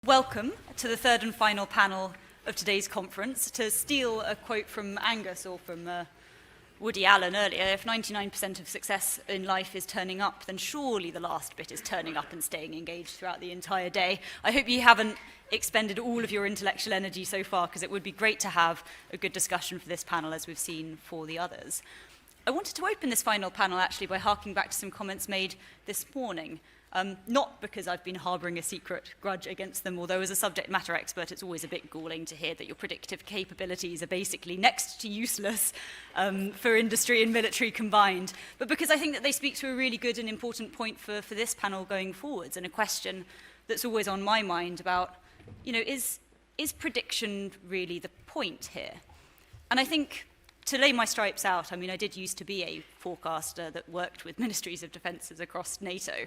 Welcome to the third and final panel of today's conference. To steal a quote from Angus or from Woody Allen earlier, if 99% of success in life is turning up, then surely the last bit is turning up and staying engaged throughout the entire day. I hope you haven't expended all of your intellectual energy so far, because it would be great to have a good discussion for this panel, as we've seen for the others. I wanted to open this final panel actually by harking back to some comments made this morning. Not because I've been harbouring a secret grudge against them, although as a subject matter expert it's always a bit galling to hear that your predictive capabilities are basically next to useless for industry and military combined, but because I think that they speak to a really good and important point for this panel going forwards, and a question that's always on my mind about, is prediction really the point here? And I think, to lay my stripes out, I did used to be a forecaster that worked with ministries of defences across NATO.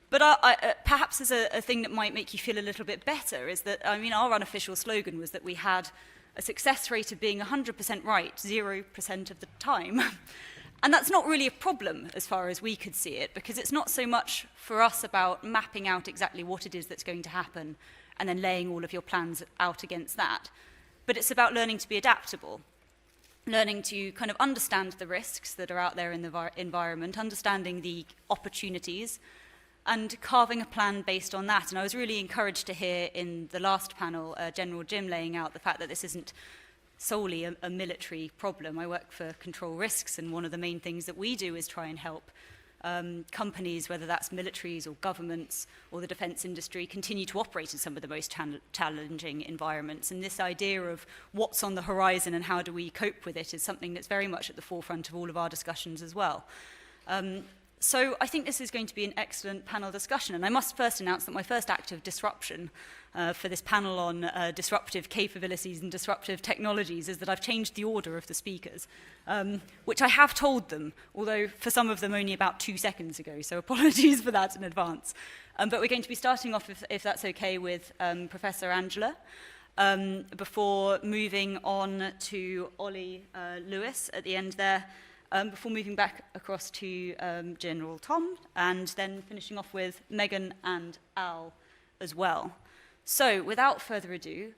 But perhaps as a thing that might make you feel a little bit better is that, our unofficial slogan was that we had a success rate of being 100% right 0% of the time. And that's not really a problem as far as we could see it, because it's not so much for us about mapping out exactly what it is that's going to happen and then laying all of your plans out against that. But it's about learning to be adaptable, learning to kind of understand the risks that are out there in the environment, understanding the opportunities, and carving a plan based on that. And I was really encouraged to hear in the last panel, General Jim laying out the fact that this isn't solely a military problem. I work for Control Risks, and one of the main things that we do is try and help companies, whether that's militaries or governments or the defence industry, continue to operate in some of the most challenging environments. And this idea of what's on the horizon and how do we cope with it is something that's very much at the forefront of all of our discussions as well. So I think this is going to be an excellent panel discussion, and I must first announce that my first act of disruption for this panel on disruptive capabilities and disruptive technologies is that I've changed the order of the speakers, which I have told them, although for some of them only about 2 seconds ago, so apologies for that in advance. But we're going to be starting off, if that's okay, with Professor Angela, before moving on to Ollie Lewis at the end there, before moving back across to General Tom, and then finishing off with Megan and Al as well. So, without further ado,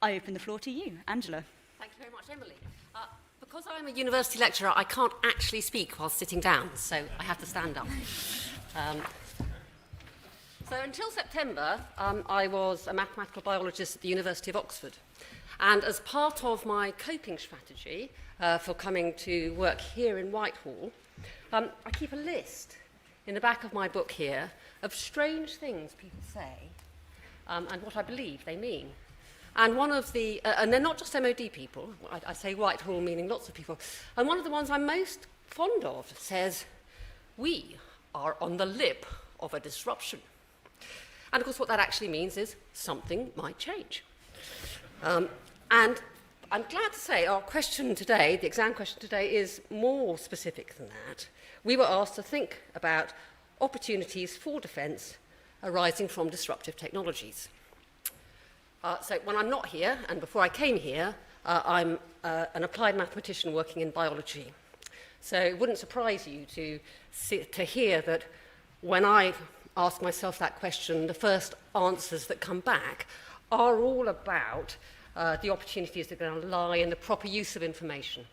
I open the floor to you, Angela. Thank you very much, Emily. Because I'm a university lecturer, I can't actually speak while sitting down, so I have to stand up. So until September, I was a mathematical biologist at the University of Oxford. And as part of my coping strategy for coming to work here in Whitehall, I keep a list in the back of my book here of strange things people say and what I believe they mean. And one of the, and they're not just MOD people, I say Whitehall meaning lots of people, and one of the ones I'm most fond of says, "We are on the lip of a disruption." And of course what that actually means is something might change. And I'm glad to say our question today, the exam question today, is more specific than that. We were asked to think about opportunities for defence arising from disruptive technologies. So when I'm not here, and before I came here, I'm an applied mathematician working in biology. So it wouldn't surprise you to hear that when I ask myself that question, the first answers that come back are all about the opportunities that are going to lie in the proper use of information,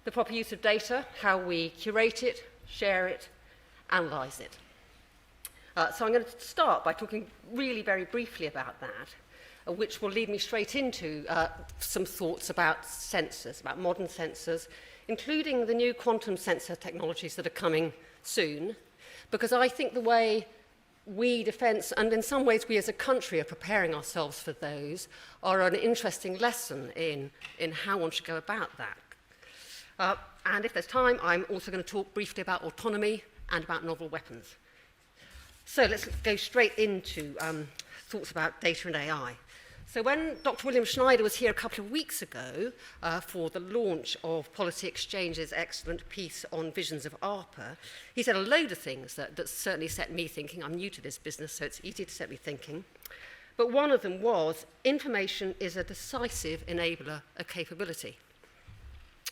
the proper use of data, how we curate it, share it, analyse it. So I'm going to start by talking really very briefly about that, which will lead me straight into some thoughts about sensors, about modern sensors, including the new quantum sensor technologies that are coming soon, because I think the way we, defence, and in some ways we as a country are preparing ourselves for those, are an interesting lesson in how one should go about that. And if there's time, I'm also going to talk briefly about autonomy and about novel weapons. So let's go straight into thoughts about data and AI. So when Dr. William Schneider was here a couple of weeks ago for the launch of Policy Exchange's excellent piece on visions of ARPA, he said a load of things that certainly set me thinking. I'm new to this business, so it's easy to set me thinking. But one of them was, information is a decisive enabler of capability.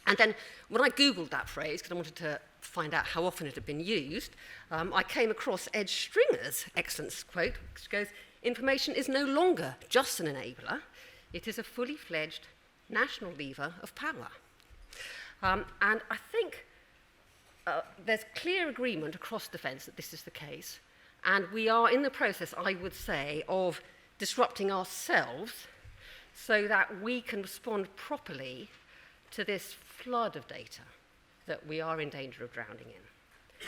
And then when I Googled that phrase, because I wanted to find out how often it had been used, I came across Ed Stringer's excellent quote, which goes, information is no longer just an enabler, it is a fully fledged national lever of power. And I think there's clear agreement across defence that this is the case, and we are in the process, I would say, of disrupting ourselves so that we can respond properly to this flood of data that we are in danger of drowning in.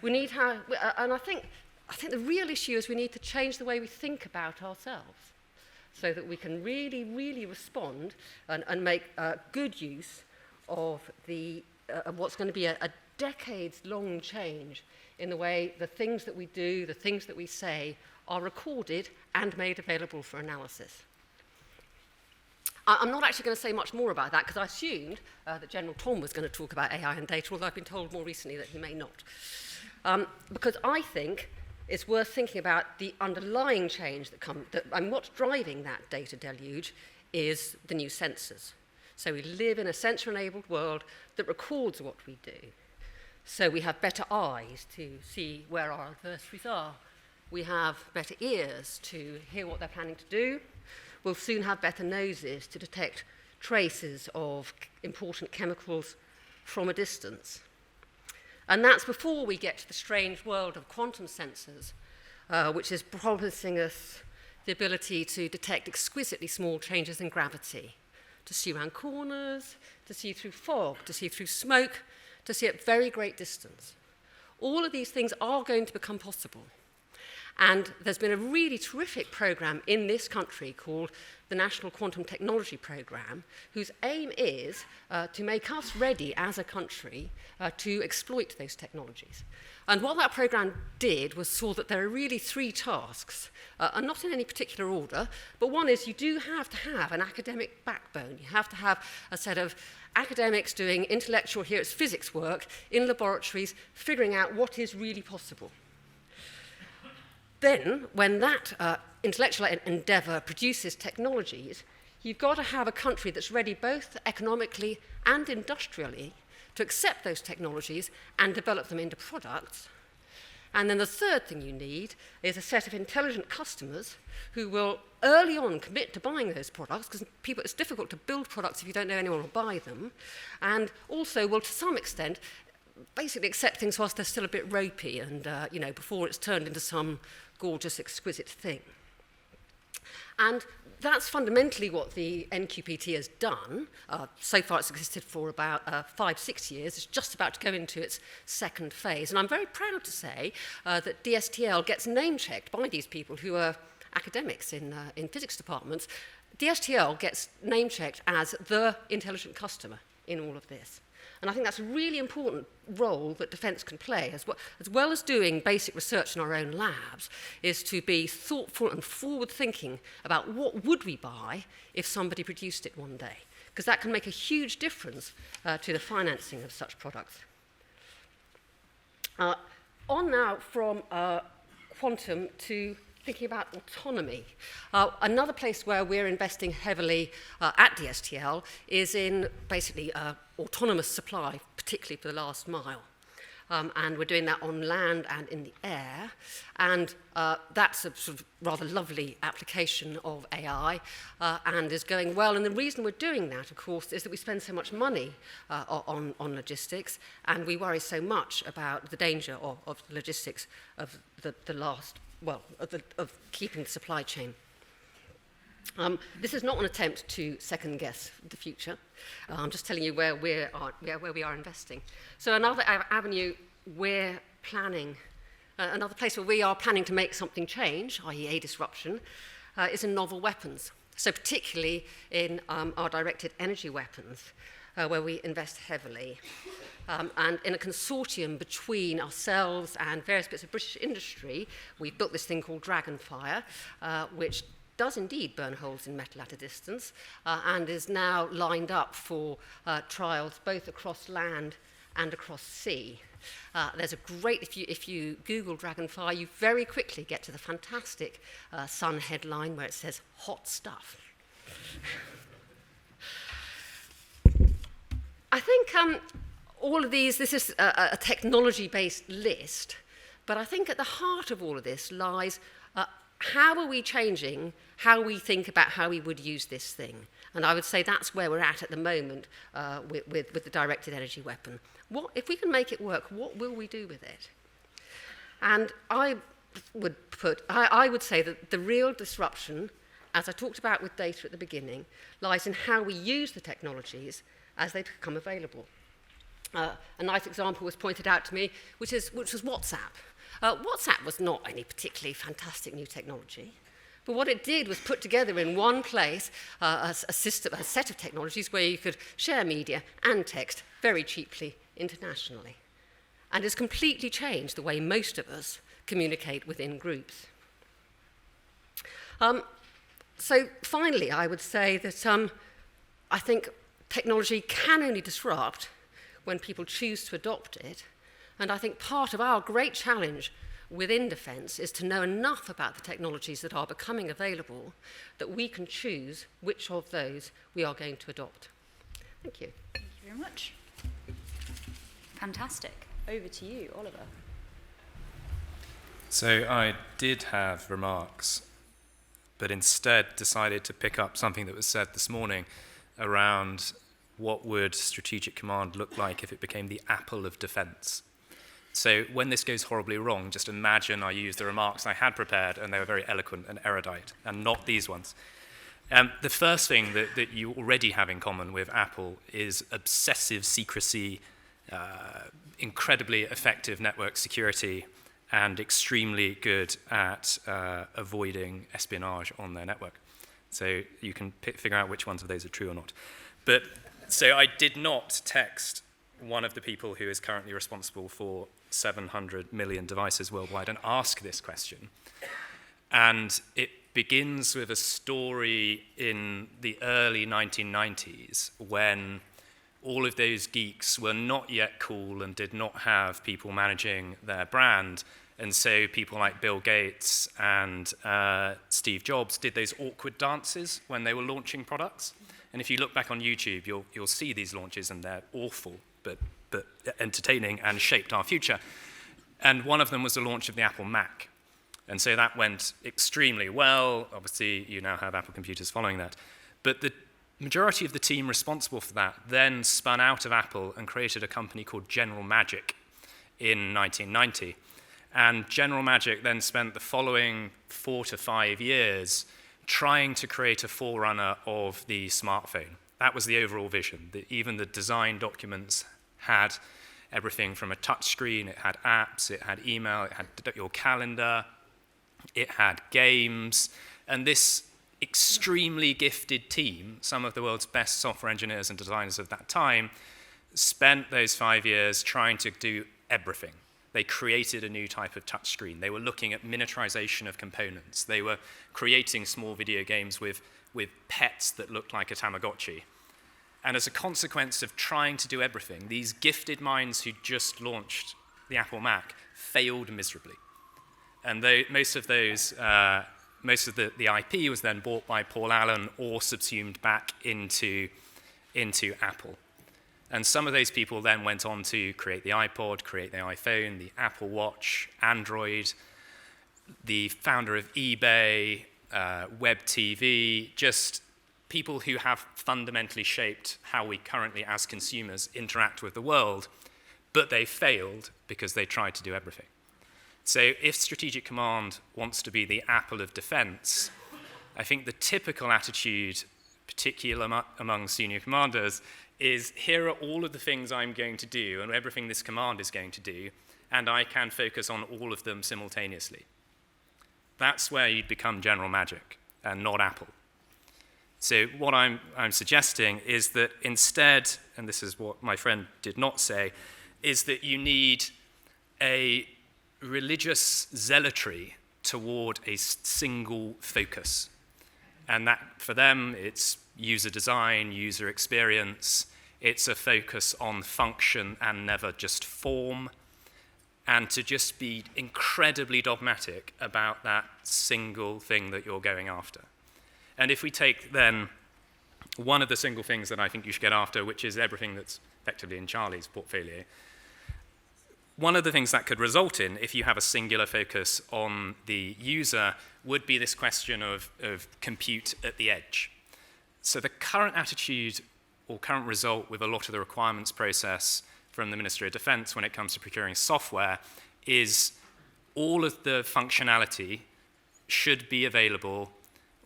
We need and I think the real issue is we need to change the way we think about ourselves so that we can really, really respond and make good use of what's going to be a decades-long change in the way the things that we do, the things that we say, are recorded and made available for analysis. I'm not actually going to say much more about that because I assumed that General Tom was going to talk about AI and data, although I've been told more recently that he may not. Because I think it's worth thinking about the underlying change and what's driving that data deluge is the new sensors. So we live in a sensor-enabled world that records what we do. So we have better eyes to see where our adversaries are. We have better ears to hear what they're planning to do. We'll soon have better noses to detect traces of important chemicals from a distance. And that's before we get to the strange world of quantum sensors, which is promising us the ability to detect exquisitely small changes in gravity, to see around corners, to see through fog, to see through smoke, to see at very great distance. All of these things are going to become possible. And there's been a really terrific program in this country called the National Quantum Technology Program, whose aim is to make us ready as a country to exploit those technologies. And what that program did was saw that there are really three tasks, and not in any particular order, but one is you do have to have an academic backbone. You have to have a set of academics doing intellectual, here it's physics work, in laboratories, figuring out what is really possible. Then, when that intellectual endeavour produces technologies, you've got to have a country that's ready both economically and industrially to accept those technologies and develop them into products. And then the third thing you need is a set of intelligent customers who will early on commit to buying those products, because it's difficult to build products if you don't know anyone will buy them, and also will, to some extent, basically accept things whilst they're still a bit ropey and, before it's turned into some gorgeous, exquisite thing. And that's fundamentally what the NQPT has done. So far it's existed for about 5-6 years. It's just about to go into its second phase. And I'm very proud to say that DSTL gets name-checked by these people who are academics in physics departments. DSTL gets name-checked as the intelligent customer in all of this. And I think that's a really important role that defence can play, as well as doing basic research in our own labs, is to be thoughtful and forward-thinking about what would we buy if somebody produced it one day, because that can make a huge difference to the financing of such products. On now from quantum to thinking about autonomy. Another place where we're investing heavily at DSTL is in basically autonomous supply, particularly for the last mile. And we're doing that on land and in the air. And that's a sort of rather lovely application of AI and is going well. And the reason we're doing that, of course, is that we spend so much money on logistics, and we worry so much about the danger of the logistics of of keeping the supply chain. This is not an attempt to second-guess the future. I'm just telling you where we are investing. So another avenue we're planning, another place where we are planning to make something change, i.e. a disruption, is in novel weapons. So particularly in our directed energy weapons, where we invest heavily. And in a consortium between ourselves and various bits of British industry, we've built this thing called Dragonfire, which does indeed burn holes in metal at a distance, and is now lined up for trials both across land and across sea. There's a great, if you Google Dragonfire, you very quickly get to the fantastic Sun headline where it says, "Hot stuff." I think all of these, this is a technology-based list, but I think at the heart of all of this lies how are we changing how we think about how we would use this thing? And I would say that's where we're at the moment with the directed energy weapon. If we can make it work, what will we do with it? And I would say that the real disruption, as I talked about with data at the beginning, lies in how we use the technologies as they become available. A nice example was pointed out to me, which was WhatsApp. WhatsApp was not any particularly fantastic new technology, but what it did was put together in one place a set of technologies where you could share media and text very cheaply internationally. And it's completely changed the way most of us communicate within groups. So finally, I would say that I think technology can only disrupt when people choose to adopt it. And I think part of our great challenge within defence is to know enough about the technologies that are becoming available that we can choose which of those we are going to adopt. Thank you. Thank you very much. Fantastic. Over to you, Oliver. So I did have remarks, but instead decided to pick up something that was said this morning around what would strategic command look like if it became the Apple of defence. So when this goes horribly wrong, just imagine I used the remarks I had prepared and they were very eloquent and erudite, and not these ones. The first thing that you already have in common with Apple is obsessive secrecy, incredibly effective network security, and extremely good at avoiding espionage on their network. So you can figure out which ones of those are true or not. But so I did not text one of the people who is currently responsible for 700 million devices worldwide and ask this question. And it begins with a story in the early 1990s when all of those geeks were not yet cool and did not have people managing their brand. And so people like Bill Gates and Steve Jobs did those awkward dances when they were launching products. And if you look back on YouTube, you'll see these launches, and they're awful, but entertaining and shaped our future. And one of them was the launch of the Apple Mac. And so that went extremely well. Obviously, you now have Apple computers following that. But the majority of the team responsible for that then spun out of Apple and created a company called General Magic in 1990. And General Magic then spent the following 4 to 5 years trying to create a forerunner of the smartphone. That was the overall vision. Even the design documents had everything from a touchscreen, it had apps, it had email, it had your calendar, it had games, and this extremely gifted team, some of the world's best software engineers and designers of that time, spent those 5 years trying to do everything. They created a new type of touchscreen. They were looking at miniaturization of components. They were creating small video games with pets that looked like a Tamagotchi. And as a consequence of trying to do everything, these gifted minds who just launched the Apple Mac failed miserably. And most of the IP was then bought by Paul Allen or subsumed back into Apple. And some of those people then went on to create the iPod, create the iPhone, the Apple Watch, Android, the founder of eBay, Web TV, just people who have fundamentally shaped how we currently as consumers interact with the world, but they failed because they tried to do everything. So if strategic command wants to be the Apple of defense, I think the typical attitude, particularly among senior commanders, is here are all of the things I'm going to do and everything this command is going to do, and I can focus on all of them simultaneously. That's where you'd become General Magic and not Apple. So what I'm suggesting is that instead, and this is what my friend did not say, is that you need a religious zealotry toward a single focus. And that, for them, it's user design, user experience. It's a focus on function and never just form. And to just be incredibly dogmatic about that single thing that you're going after. And if we take then one of the single things that I think you should get after, which is everything that's effectively in Charlie's portfolio, one of the things that could result in, if you have a singular focus on the user, would be this question of compute at the edge. So the current attitude or current result with a lot of the requirements process from the Ministry of Defense when it comes to procuring software is all of the functionality should be available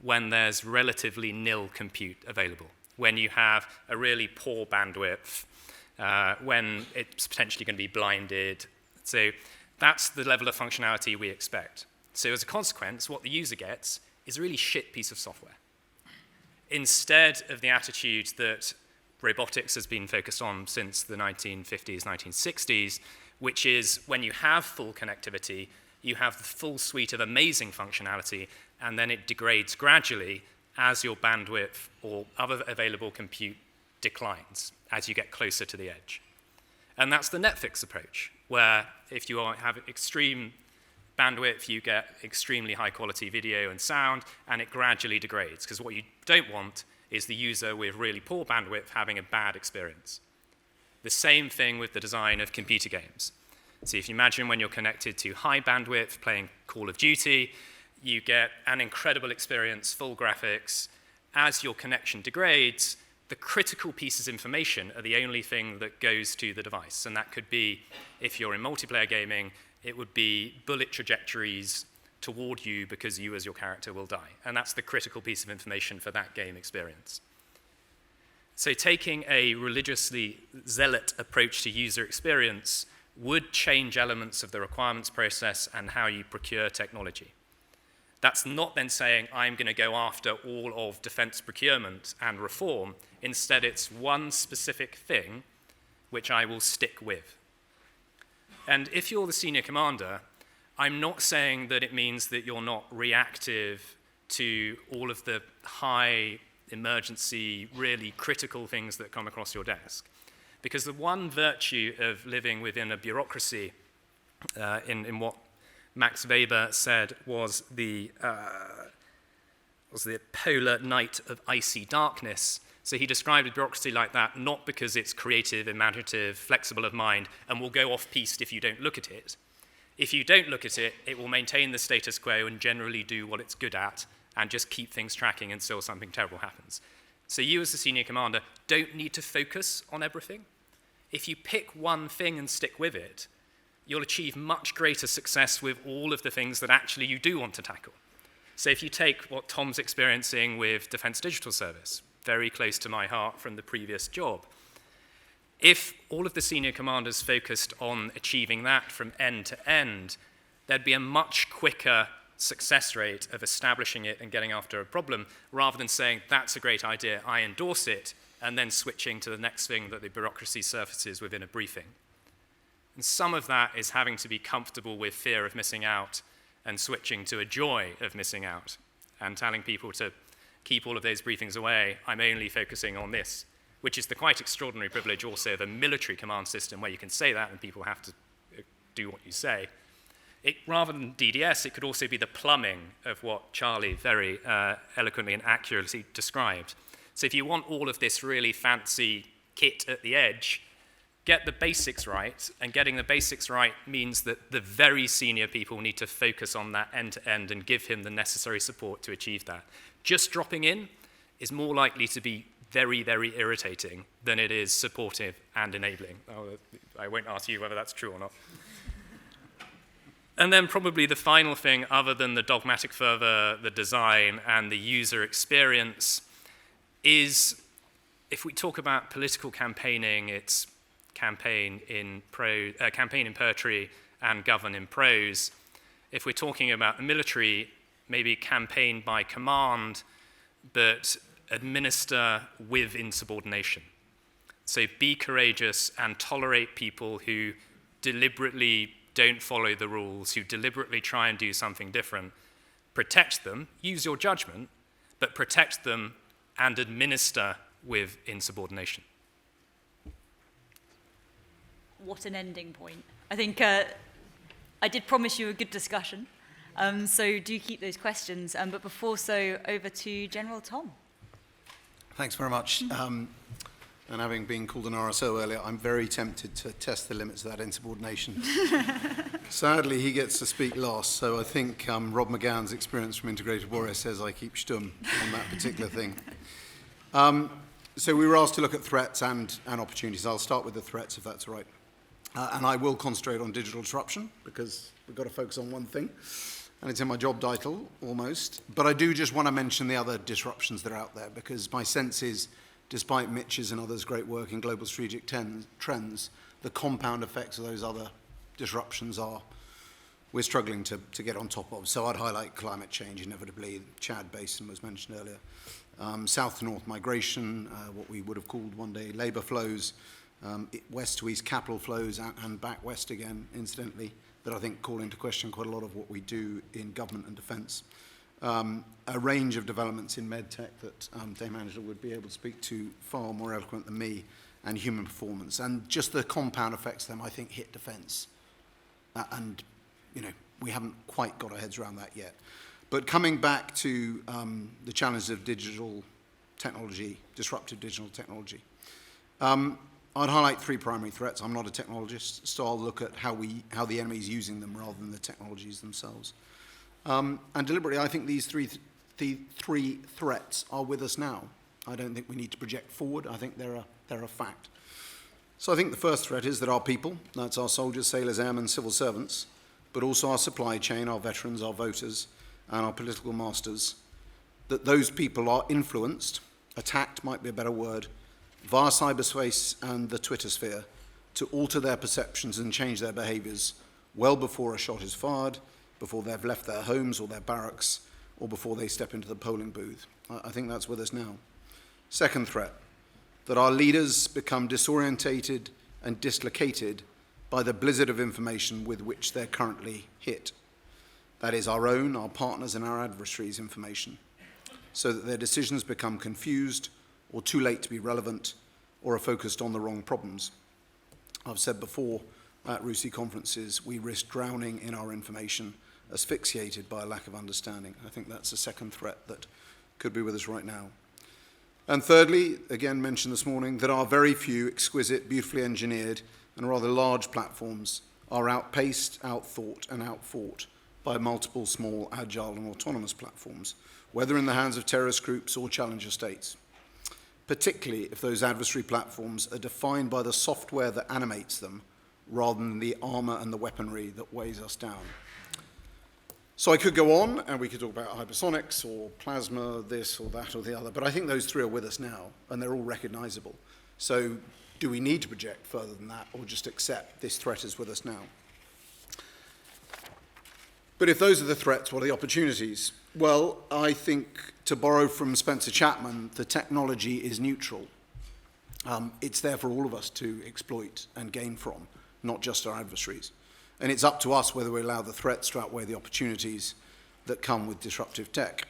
when there's relatively nil compute available, when you have a really poor bandwidth, when it's potentially going to be blinded. So that's the level of functionality we expect. So as a consequence, what the user gets is a really shit piece of software. Instead of the attitude that robotics has been focused on since the 1950s, 1960s, which is when you have full connectivity, you have the full suite of amazing functionality, and then it degrades gradually as your bandwidth or other available compute declines as you get closer to the edge. And that's the Netflix approach, where if you have extreme bandwidth, you get extremely high quality video and sound, and it gradually degrades, because what you don't want is the user with really poor bandwidth having a bad experience. The same thing with the design of computer games. So if you imagine when you're connected to high bandwidth playing Call of Duty, you get an incredible experience, full graphics. As your connection degrades, the critical pieces of information are the only thing that goes to the device. And that could be, if you're in multiplayer gaming, it would be bullet trajectories toward you because you as your character will die. And that's the critical piece of information for that game experience. So taking a religiously zealot approach to user experience would change elements of the requirements process and how you procure technology. That's not then saying, I'm going to go after all of defense procurement and reform. Instead, it's one specific thing which I will stick with. And if you're the senior commander, I'm not saying that it means that you're not reactive to all of the high emergency, really critical things that come across your desk. Because the one virtue of living within a bureaucracy, in what Max Weber said was the polar night of icy darkness. So he described a bureaucracy like that, not because it's creative, imaginative, flexible of mind, and will go off-piste if you don't look at it. If you don't look at it, it will maintain the status quo and generally do what it's good at and just keep things tracking until something terrible happens. So you as the senior commander don't need to focus on everything. If you pick one thing and stick with it, you'll achieve much greater success with all of the things that actually you do want to tackle. So if you take what Tom's experiencing with Defense Digital Service, very close to my heart from the previous job, if all of the senior commanders focused on achieving that from end to end, there'd be a much quicker success rate of establishing it and getting after a problem, rather than saying, that's a great idea, I endorse it, and then switching to the next thing that the bureaucracy surfaces within a briefing. And some of that is having to be comfortable with fear of missing out and switching to a joy of missing out and telling people to keep all of those briefings away. I'm only focusing on this, which is the quite extraordinary privilege also of a military command system where you can say that and people have to do what you say. Rather than DDS, it could also be the plumbing of what Charlie very eloquently and accurately described. So if you want all of this really fancy kit at the edge, get the basics right, and getting the basics right means that the very senior people need to focus on that end-to-end and give him the necessary support to achieve that. Just dropping in is more likely to be very, very irritating than it is supportive and enabling. I won't ask you whether that's true or not. And then probably the final thing, other than the dogmatic fervor, the design, and the user experience, is if we talk about political campaigning, it's campaign in poetry and govern in prose. If we're talking about the military, maybe campaign by command, but administer with insubordination. So be courageous and tolerate people who deliberately don't follow the rules, who deliberately try and do something different. Protect them, use your judgment, but protect them and administer with insubordination. What an ending point. I think I did promise you a good discussion, so do keep those questions. But before so, over to General Tom. Thanks very much. And having been called an RSO earlier, I'm very tempted to test the limits of that insubordination. Sadly, he gets to speak last, so I think Rob McGowan's experience from Integrated Warrior says I keep stum on that particular thing. So we were asked to look at threats and opportunities. I'll start with the threats, if that's all right. And I will concentrate on digital disruption, because we've got to focus on one thing, and it's in my job title, almost. But I do just want to mention the other disruptions that are out there, because my sense is, despite Mitch's and others' great work in global strategic trends, the compound effects of those other disruptions we're struggling to get on top of. So I'd highlight climate change, inevitably. Chad Basin was mentioned earlier. South to north migration, what we would have called one day labour flows, west to east capital flows, and back west again, incidentally, that I think call into question quite a lot of what we do in government and defence. A range of developments in medtech that Dame Angela would be able to speak to far more eloquent than me, and human performance. And just the compound effects of them, I think, hit defence. And, we haven't quite got our heads around that yet. But coming back to the challenge of digital technology, disruptive digital technology, I'd highlight three primary threats. I'm not a technologist, so I'll look at how the enemy is using them rather than the technologies themselves. And deliberately, I think these three threats are with us now. I don't think we need to project forward. I think they're a fact. So I think the first threat is that our people, that's our soldiers, sailors, airmen, civil servants, but also our supply chain, our veterans, our voters, and our political masters, that those people are influenced, attacked might be a better word, via cyberspace and the Twitter sphere, to alter their perceptions and change their behaviours well before a shot is fired, before they've left their homes or their barracks, or before they step into the polling booth. I think that's with us now. Second threat, that our leaders become disorientated and dislocated by the blizzard of information with which they're currently hit. That is our own, our partners, and our adversaries' information, so that their decisions become confused or too late to be relevant, or are focused on the wrong problems. I've said before at RUSI conferences, we risk drowning in our information, asphyxiated by a lack of understanding. I think that's a second threat that could be with us right now. And thirdly, again mentioned this morning, that our very few exquisite, beautifully engineered, and rather large platforms are outpaced, outthought, and outfought by multiple small, agile, and autonomous platforms, whether in the hands of terrorist groups or challenger states, particularly if those adversary platforms are defined by the software that animates them rather than the armour and the weaponry that weighs us down. So I could go on, and we could talk about hypersonics or plasma, this or that or the other, but I think those three are with us now, and they're all recognisable. So do we need to project further than that, or just accept this threat is with us now? But if those are the threats, what are the opportunities? Well, I think, to borrow from Spencer Chapman, the technology is neutral. It's there for all of us to exploit and gain from, not just our adversaries. And it's up to us whether we allow the threats to outweigh the opportunities that come with disruptive tech.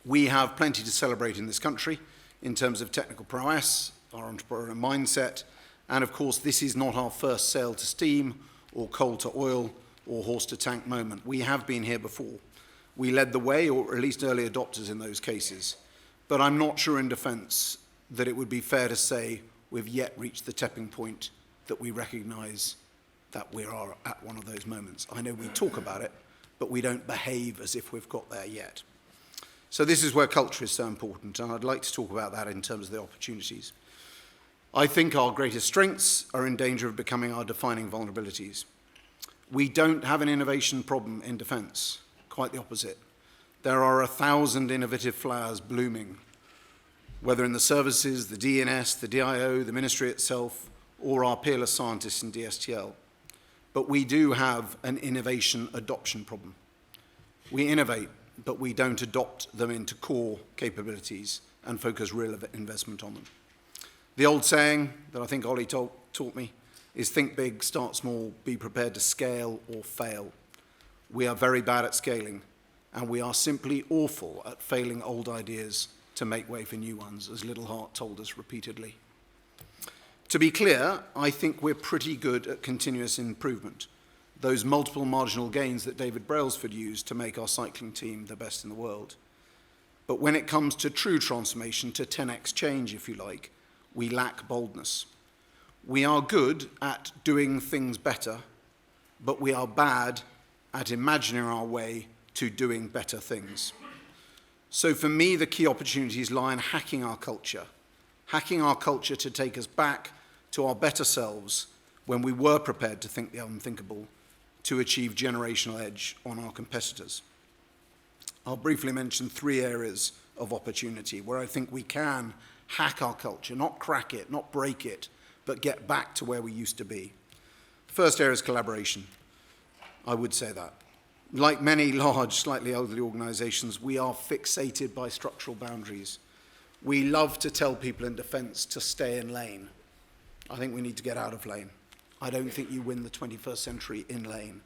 We have plenty to celebrate in this country in terms of technical prowess, our entrepreneurial mindset, and of course this is not our first sail to steam or coal to oil or horse to tank moment. We have been here before. We led the way, or at least early adopters in those cases. But I'm not sure in defence that it would be fair to say we've yet reached the tipping point that we recognise that we are at one of those moments. I know we talk about it, but we don't behave as if we've got there yet. So this is where culture is so important, and I'd like to talk about that in terms of the opportunities. I think our greatest strengths are in danger of becoming our defining vulnerabilities. We don't have an innovation problem in defence, quite the opposite. There are 1,000 innovative flowers blooming, whether in the services, the DNS, the DIO, the ministry itself, or our peerless scientists in DSTL. But we do have an innovation adoption problem. We innovate, but we don't adopt them into core capabilities and focus real investment on them. The old saying that I think Ollie taught me is think big, start small, be prepared to scale or fail. We are very bad at scaling, and we are simply awful at failing old ideas to make way for new ones, as Little Hart told us repeatedly. To be clear, I think we're pretty good at continuous improvement, those multiple marginal gains that David Brailsford used to make our cycling team the best in the world. But when it comes to true transformation, to 10x change, if you like, we lack boldness. We are good at doing things better, but we are bad at imagining our way to doing better things. So for me, the key opportunities lie in hacking our culture to take us back to our better selves when we were prepared to think the unthinkable, to achieve generational edge on our competitors. I'll briefly mention 3 areas of opportunity where I think we can hack our culture, not crack it, not break it, but get back to where we used to be. First area is collaboration. I would say that. Like many large, slightly elderly organizations, we are fixated by structural boundaries. We love to tell people in defense to stay in lane. I think we need to get out of lane. I don't think you win the 21st century in lane.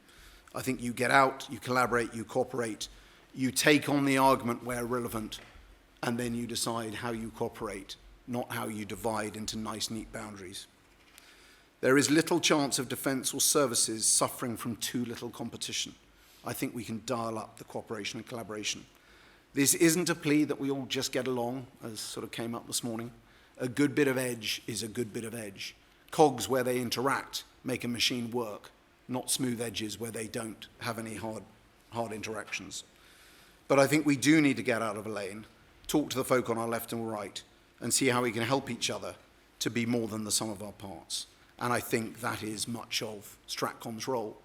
I think you get out, you collaborate, you cooperate, you take on the argument where relevant, and then you decide how you cooperate, not how you divide into nice, neat boundaries. There is little chance of defense or services suffering from too little competition. I think we can dial up the cooperation and collaboration. This isn't a plea that we all just get along, as sort of came up this morning. A good bit of edge is a good bit of edge. Cogs where they interact make a machine work, not smooth edges where they don't have any hard interactions. But I think we do need to get out of a lane, talk to the folk on our left and right, and see how we can help each other to be more than the sum of our parts. And I think that is much of Stratcom's role.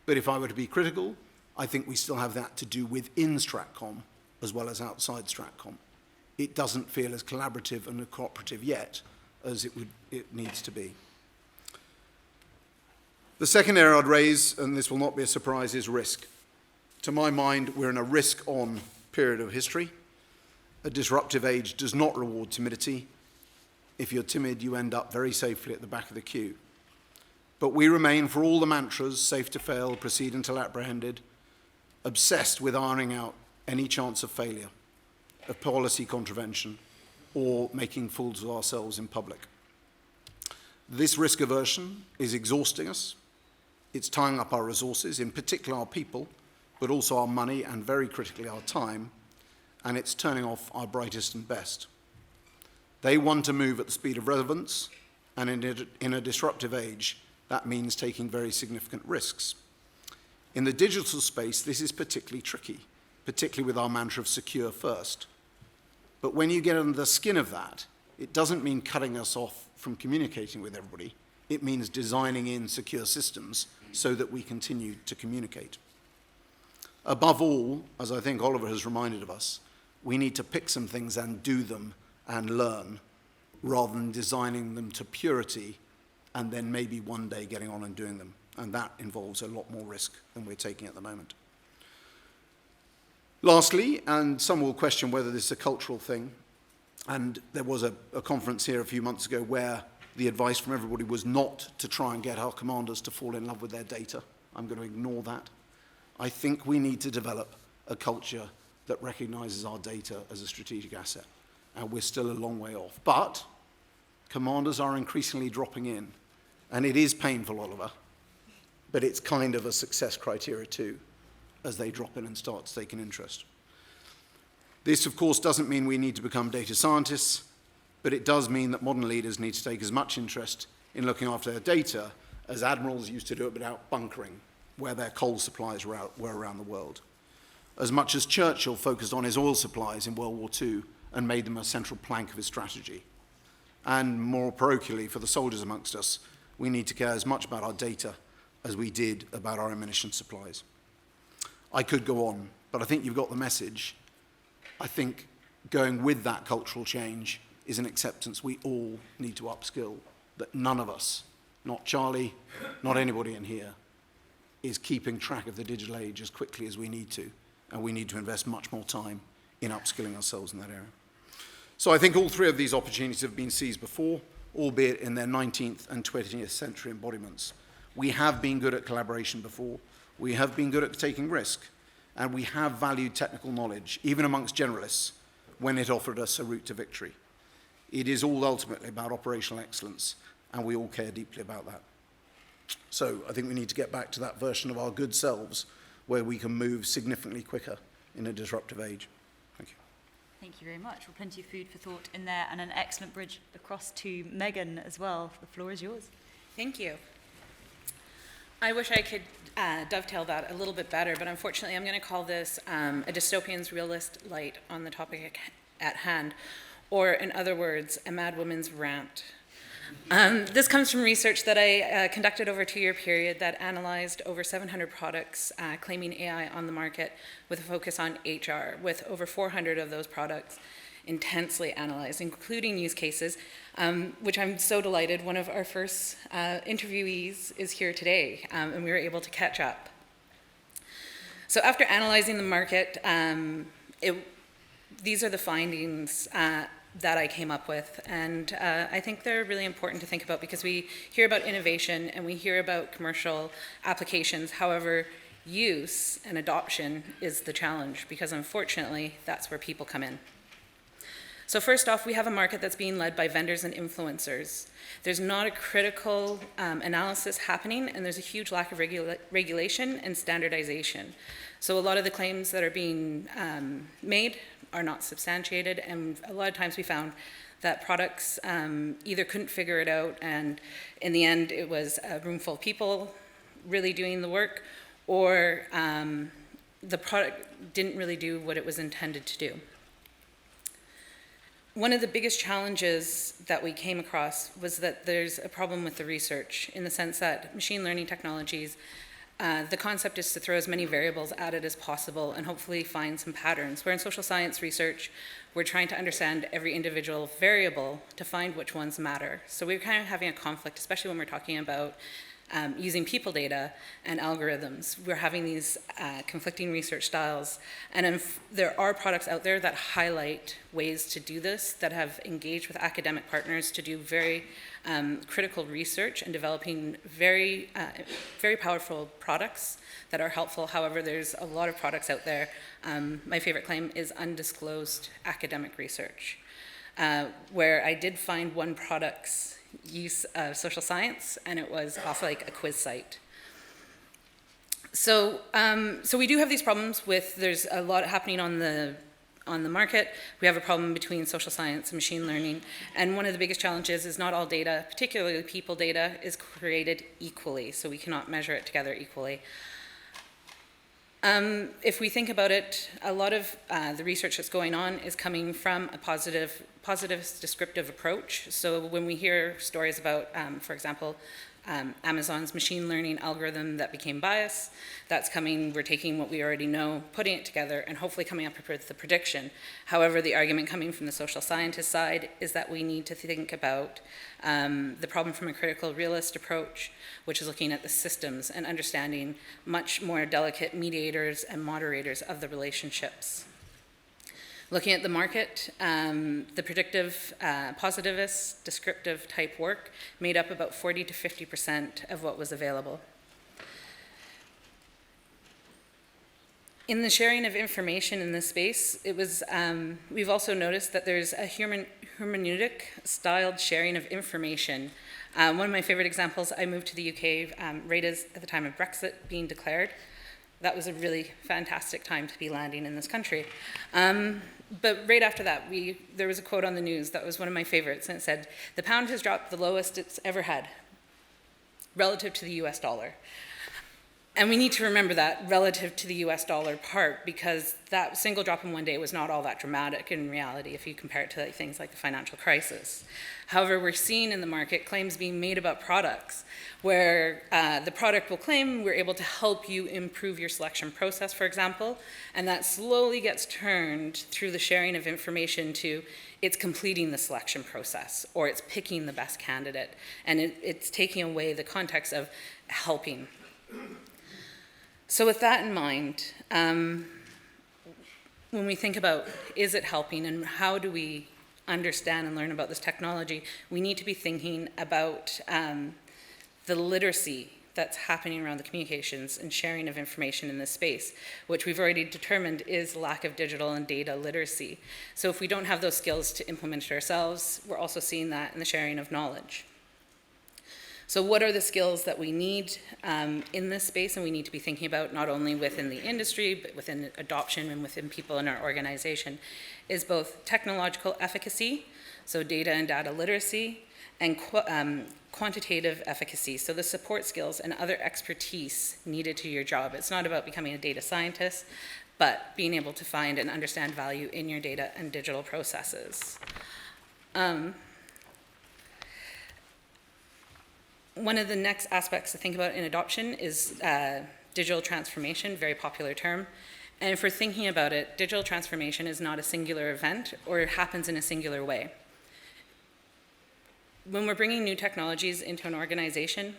But if I were to be critical, I think we still have that to do within Stratcom as well as outside Stratcom. It doesn't feel as collaborative and cooperative yet as it needs to be. The second area I'd raise, and this will not be a surprise, is risk. To my mind, we're in a risk-on period of history. A disruptive age does not reward timidity. If you're timid, you end up very safely at the back of the queue. But we remain, for all the mantras, safe to fail, proceed until apprehended, obsessed with ironing out any chance of failure, of policy contravention, or making fools of ourselves in public. This risk aversion is exhausting us. It's tying up our resources, in particular our people, but also our money and very critically our time, and it's turning off our brightest and best. They want to move at the speed of relevance, and in a disruptive age, that means taking very significant risks. In the digital space, this is particularly tricky, particularly with our mantra of secure first. But when you get under the skin of that, it doesn't mean cutting us off from communicating with everybody. It means designing in secure systems so that we continue to communicate. Above all, as I think Oliver has reminded of us, we need to pick some things and do them and learn, rather than designing them to purity and then maybe one day getting on and doing them. And that involves a lot more risk than we're taking at the moment. Lastly, and some will question whether this is a cultural thing, and there was a conference here a few months ago where the advice from everybody was not to try and get our commanders to fall in love with their data. I'm going to ignore that. I think we need to develop a culture that recognizes our data as a strategic asset, and we're still a long way off. But commanders are increasingly dropping in, and it is painful, Oliver, but it's kind of a success criteria too, as they drop in and start to take an interest. This, of course, doesn't mean we need to become data scientists, but it does mean that modern leaders need to take as much interest in looking after their data as admirals used to do it without bunkering, where their coal supplies were around the world. As much as Churchill focused on his oil supplies in World War II and made them a central plank of his strategy. And more parochially, for the soldiers amongst us, we need to care as much about our data as we did about our ammunition supplies. I could go on, but I think you've got the message. I think going with that cultural change is an acceptance we all need to upskill, that none of us, not Charlie, not anybody in here, is keeping track of the digital age as quickly as we need to, and we need to invest much more time in upskilling ourselves in that area. So I think all 3 of these opportunities have been seized before, albeit in their 19th and 20th century embodiments. We have been good at collaboration before, we have been good at taking risk, and we have valued technical knowledge, even amongst generalists, when it offered us a route to victory. It is all ultimately about operational excellence, and we all care deeply about that. So I think we need to get back to that version of our good selves where we can move significantly quicker in a disruptive age. Thank you. Thank you very much. Well, plenty of food for thought in there, and an excellent bridge across to Megan as well. The floor is yours. Thank you. I wish I could dovetail that a little bit better, but unfortunately I'm going to call this a dystopian's realist light on the topic at hand, or in other words, a mad woman's rant. This comes from research that I conducted over a 2-year period that analyzed over 700 products claiming AI on the market with a focus on HR, with over 400 of those products intensely analyzed, including use cases, which I'm so delighted. One of our first interviewees is here today, and we were able to catch up. So after analyzing the market, these are the findings that I came up with, and I think they're really important to think about because we hear about innovation and we hear about commercial applications. However, use and adoption is the challenge because unfortunately that's where people come in. So first off, we have a market that's being led by vendors and influencers. There's not a critical analysis happening, and there's a huge lack of regulation and standardization. So a lot of the claims that are being made are not substantiated, and a lot of times we found that products either couldn't figure it out, and in the end it was a room full of people really doing the work, or the product didn't really do what it was intended to do. One of the biggest challenges that we came across was that there's a problem with the research in the sense that machine learning technologies, the concept is to throw as many variables at it as possible and hopefully find some patterns. Where in social science research, we're trying to understand every individual variable to find which ones matter. So we're kind of having a conflict, especially when we're talking about using people data and algorithms. We're having these conflicting research styles, and there are products out there that highlight ways to do this, that have engaged with academic partners to do very critical research and developing very powerful products that are helpful. However, there's a lot of products out there. My favorite claim is undisclosed academic research, where I did find one product's use of social science, and it was off like a quiz site. So we do have these problems with, there's a lot happening on the market. We have a problem between social science and machine learning, and one of the biggest challenges is not all data, particularly people data, is created equally, so we cannot measure it together equally. If we think about it, a lot of the research that's going on is coming from a positivist descriptive approach. So when we hear stories about, for example, Amazon's machine learning algorithm that became biased, that's coming, we're taking what we already know, putting it together, and hopefully coming up with the prediction. However, the argument coming from the social scientist side is that we need to think about the problem from a critical realist approach, which is looking at the systems and understanding much more delicate mediators and moderators of the relationships. Looking at the market, the predictive, positivist, descriptive type work made up about 40 to 50% of what was available. In the sharing of information in this space, it was, we've also noticed that there's a hermeneutic styled sharing of information. One of my favorite examples, I moved to the UK right at the time of Brexit being declared. That was a really fantastic time to be landing in this country. But right after that, there was a quote on the news that was one of my favorites, and it said, "The pound has dropped the lowest it's ever had relative to the US dollar." And we need to remember that relative to the US dollar part, because that single drop in one day was not all that dramatic in reality if you compare it to things like the financial crisis. However, we're seeing in the market claims being made about products where the product will claim we're able to help you improve your selection process, for example, and that slowly gets turned through the sharing of information to it's completing the selection process or it's picking the best candidate, and it's taking away the context of helping. So with that in mind, when we think about is it helping and how do we understand and learn about this technology, we need to be thinking about the literacy that's happening around the communications and sharing of information in this space, which we've already determined is lack of digital and data literacy. So if we don't have those skills to implement it ourselves, we're also seeing that in the sharing of knowledge. So what are the skills that we need in this space, and we need to be thinking about not only within the industry, but within adoption and within people in our organization, is both technological efficacy, so data and data literacy, and quantitative efficacy, so the support skills and other expertise needed to your job. It's not about becoming a data scientist, but being able to find and understand value in your data and digital processes. One of the next aspects to think about in adoption is digital transformation, very popular term. And if we're thinking about it, digital transformation is not a singular event or it happens in a singular way. When we're bringing new technologies into an organization,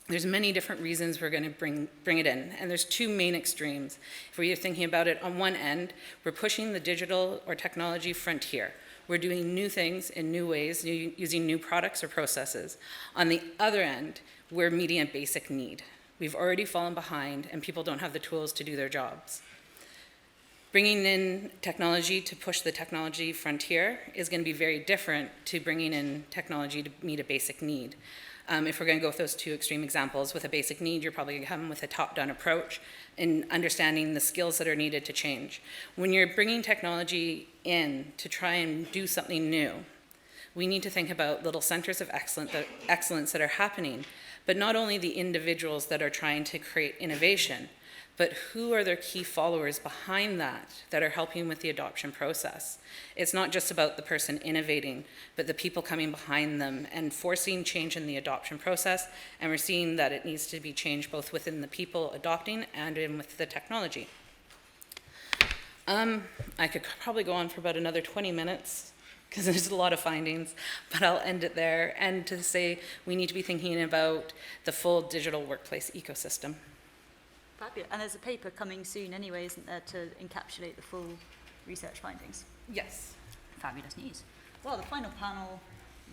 there's many different reasons we're going to bring it in. And there's two main extremes. If we're thinking about it, on one end, we're pushing the digital or technology frontier. We're doing new things in new ways, using new products or processes. On the other end, we're meeting a basic need. We've already fallen behind and people don't have the tools to do their jobs. Bringing in technology to push the technology frontier is going to be very different to bringing in technology to meet a basic need. If we're going to go with those two extreme examples, with a basic need, you're probably going to come with a top-down approach in understanding the skills that are needed to change. When you're bringing technology in to try and do something new, we need to think about little centers of excellence that are happening, but not only the individuals that are trying to create innovation, but who are their key followers behind that are helping with the adoption process. It's not just about the person innovating, but the people coming behind them and forcing change in the adoption process, and we're seeing that it needs to be changed both within the people adopting and with the technology. I could probably go on for about another 20 minutes, because there's a lot of findings, but I'll end it there, and to say we need to be thinking about the full digital workplace ecosystem. Fabulous. And there's a paper coming soon anyway, isn't there, to encapsulate the full research findings? Yes. Fabulous news. Well, the final panel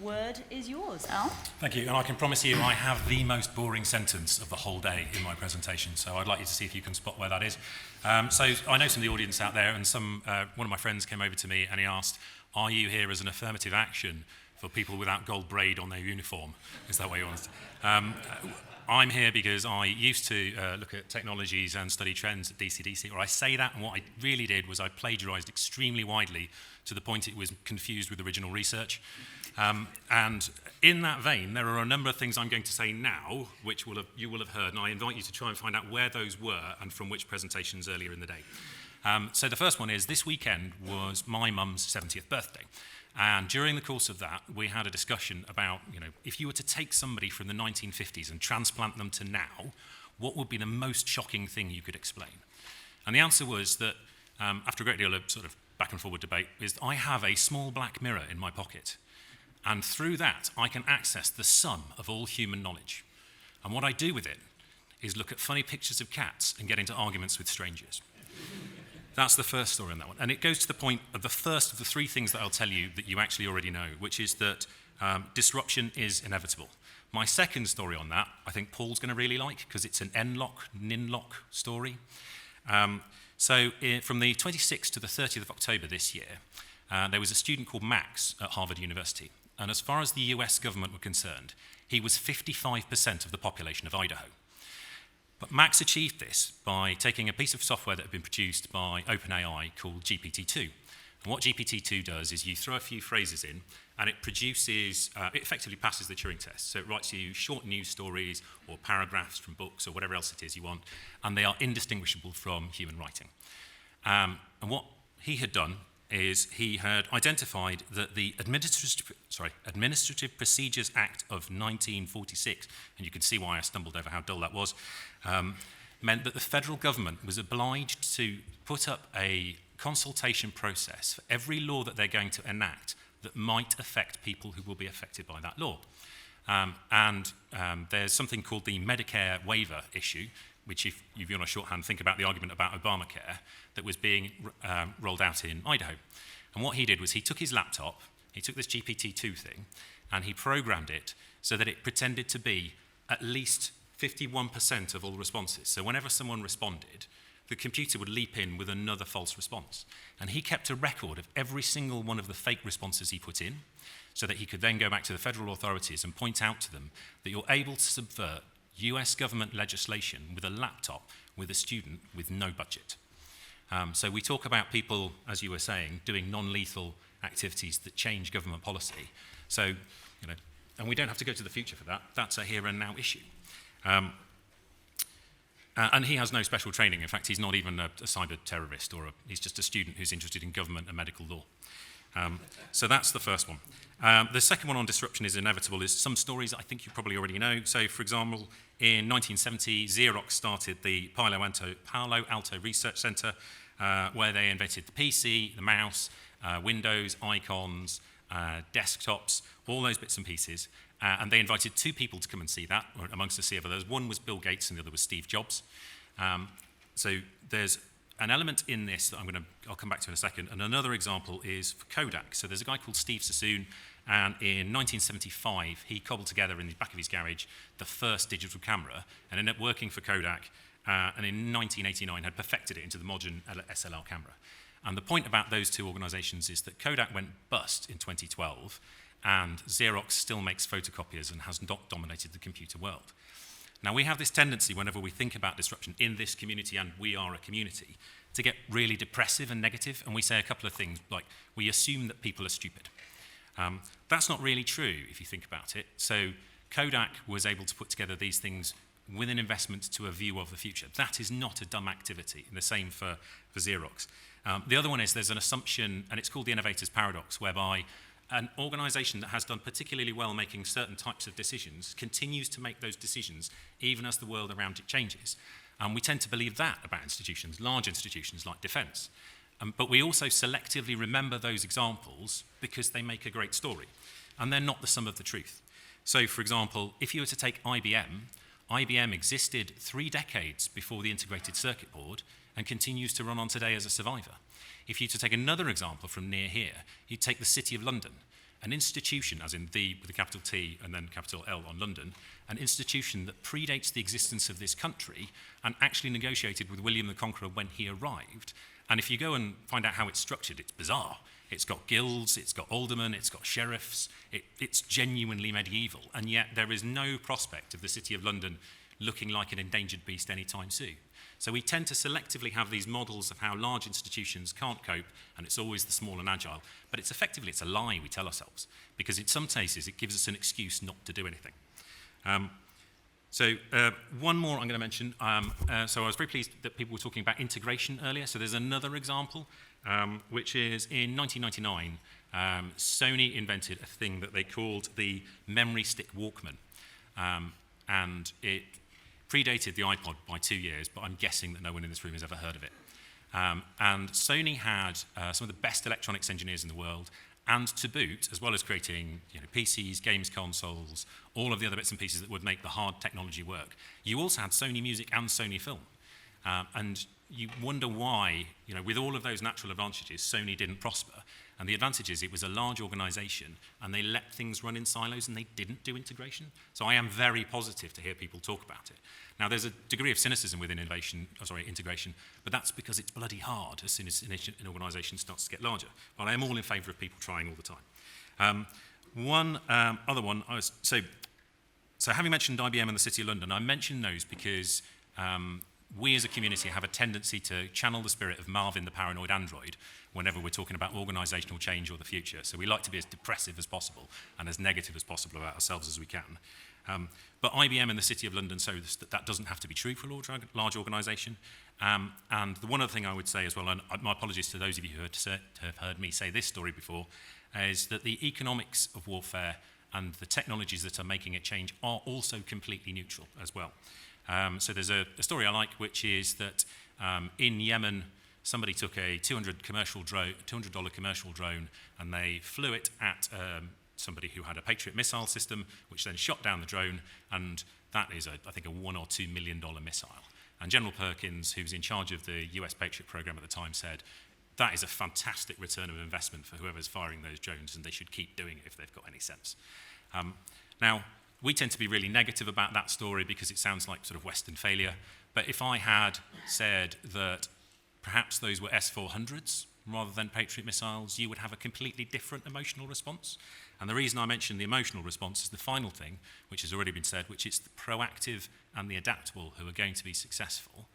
word is yours, Al. Thank you, and I can promise you I have the most boring sentence of the whole day in my presentation, so I'd like you to see if you can spot where that is. So I know some of the audience out there, and one of my friends came over to me and he asked, are you here as an affirmative action for people without gold braid on their uniform? Is that what you want? I'm here because I used to look at technologies and study trends at DCDC, or I say that, and what I really did was I plagiarized extremely widely to the point it was confused with original research. And in that vein, there are a number of things I'm going to say now, which you will have heard, and I invite you to try and find out where those were and from which presentations earlier in the day. So the first one is, this weekend was my mum's 70th birthday. And during the course of that, we had a discussion about, if you were to take somebody from the 1950s and transplant them to now, what would be the most shocking thing you could explain? And the answer was that, after a great deal of sort of back and forward debate, is I have a small black mirror in my pocket. And through that, I can access the sum of all human knowledge. And what I do with it is look at funny pictures of cats and get into arguments with strangers. That's the first story on that one. And it goes to the point of the first of the three things that I'll tell you that you actually already know, which is that disruption is inevitable. My second story on that, I think Paul's going to really like, because it's an NLOC story. From the 26th to the 30th of October this year, there was a student called Max at Harvard University. And as far as the US government were concerned, he was 55% of the population of Idaho. But Max achieved this by taking a piece of software that had been produced by OpenAI called GPT-2. And what GPT-2 does is you throw a few phrases in, and it produces, it effectively passes the Turing test. So it writes you short news stories or paragraphs from books or whatever else it is you want, and they are indistinguishable from human writing. And what he had done is he had identified that the Administrative Procedures Act of 1946, and you can see why I stumbled over how dull that was, meant that the federal government was obliged to put up a consultation process for every law that they're going to enact that might affect people who will be affected by that law. There's something called the Medicare Waiver issue, which if you're on a shorthand, think about the argument about Obamacare, that was being rolled out in Idaho. And what he did was he took his laptop, he took this GPT-2 thing, and he programmed it so that it pretended to be at least 51% of all responses. So whenever someone responded, the computer would leap in with another false response. And he kept a record of every single one of the fake responses he put in, so that he could then go back to the federal authorities and point out to them that you're able to subvert US government legislation with a laptop with a student with no budget. So we talk about people, as you were saying, doing non-lethal activities that change government policy. So, you know, and we don't have to go to the future for that. That's a here and now issue. And he has no special training. In fact, he's not even a cyber terrorist, he's just a student who's interested in government and medical law. So that's the first one. The second one on disruption is inevitable, is some stories I think you probably already know. So, for example, in 1970, Xerox started the Palo Alto Research Center, where they invented the PC, the mouse, Windows, icons, desktops, all those bits and pieces. And they invited two people to come and see that, or amongst a sea of others. One was Bill Gates and the other was Steve Jobs. So there's an element in this that I'll come back to in a second. And another example is for Kodak. So there's a guy called Steve Sassoon, and in 1975, he cobbled together in the back of his garage the first digital camera and ended up working for Kodak, and in 1989 had perfected it into the modern SLR camera. And the point about those two organizations is that Kodak went bust in 2012, and Xerox still makes photocopiers and has not dominated the computer world. Now, we have this tendency, whenever we think about disruption in this community, and we are a community, to get really depressive and negative, and we say a couple of things, like we assume that people are stupid. That's not really true, if you think about it. So Kodak was able to put together these things with an investment to a view of the future. That is not a dumb activity, and the same for Xerox. The other one is there's an assumption, and it's called the Innovators Paradox, whereby an organization that has done particularly well making certain types of decisions continues to make those decisions even as the world around it changes. And we tend to believe that about institutions, large institutions like defense. But we also selectively remember those examples because they make a great story. And they're not the sum of the truth. So, for example, if you were to take IBM, IBM existed 3 decades before the integrated circuit board and continues to run on today as a survivor. If you were to take another example from near here, you'd take the City of London, an institution, as in the with a capital T and then capital L on London, an institution that predates the existence of this country and actually negotiated with William the Conqueror when he arrived. And if you go and find out how it's structured, it's bizarre. It's got guilds, it's got aldermen, it's got sheriffs, it's genuinely medieval, and yet there is no prospect of the City of London looking like an endangered beast anytime soon. So we tend to selectively have these models of how large institutions can't cope, and it's always the small and agile. But it's a lie we tell ourselves, because in some cases it gives us an excuse not to do anything. One more I'm going to mention. So I was very pleased that people were talking about integration earlier. So there's another example, which is in 1999, Sony invented a thing that they called the memory stick Walkman. And it predated the iPod by 2 years, but I'm guessing that no one in this room has ever heard of it. And Sony had some of the best electronics engineers in the world, and to boot, as well as creating PCs, games consoles, all of the other bits and pieces that would make the hard technology work, you also had Sony Music and Sony Film. And you wonder why, with all of those natural advantages, Sony didn't prosper. And the advantage is it was a large organization, and they let things run in silos, and they didn't do integration. So I am very positive to hear people talk about it. Now, there's a degree of cynicism within integration, but that's because it's bloody hard as soon as an organization starts to get larger. But I am all in favor of people trying all the time. Other one, so having mentioned IBM and the City of London, I mention those because we as a community have a tendency to channel the spirit of Marvin the paranoid android whenever we're talking about organizational change or the future. So we like to be as depressive as possible and as negative as possible about ourselves as we can. But IBM and the City of London show that doesn't have to be true for a large organization. And the one other thing I would say as well, and my apologies to those of you who have heard me say this story before, is that the economics of warfare and the technologies that are making it change are also completely neutral as well. So there's a story I like, which is that in Yemen, somebody took a $200 commercial drone, and they flew it at somebody who had a Patriot missile system, which then shot down the drone, and that is, I think, a $1 or $2 million missile. And General Perkins, who was in charge of the US Patriot program at the time, said, that is a fantastic return of investment for whoever's firing those drones, and they should keep doing it if they've got any sense. Now, we tend to be really negative about that story because it sounds like sort of Western failure. But if I had said that perhaps those were S-400s rather than Patriot missiles, you would have a completely different emotional response. And the reason I mention the emotional response is the final thing, which has already been said, which is the proactive and the adaptable who are going to be successful.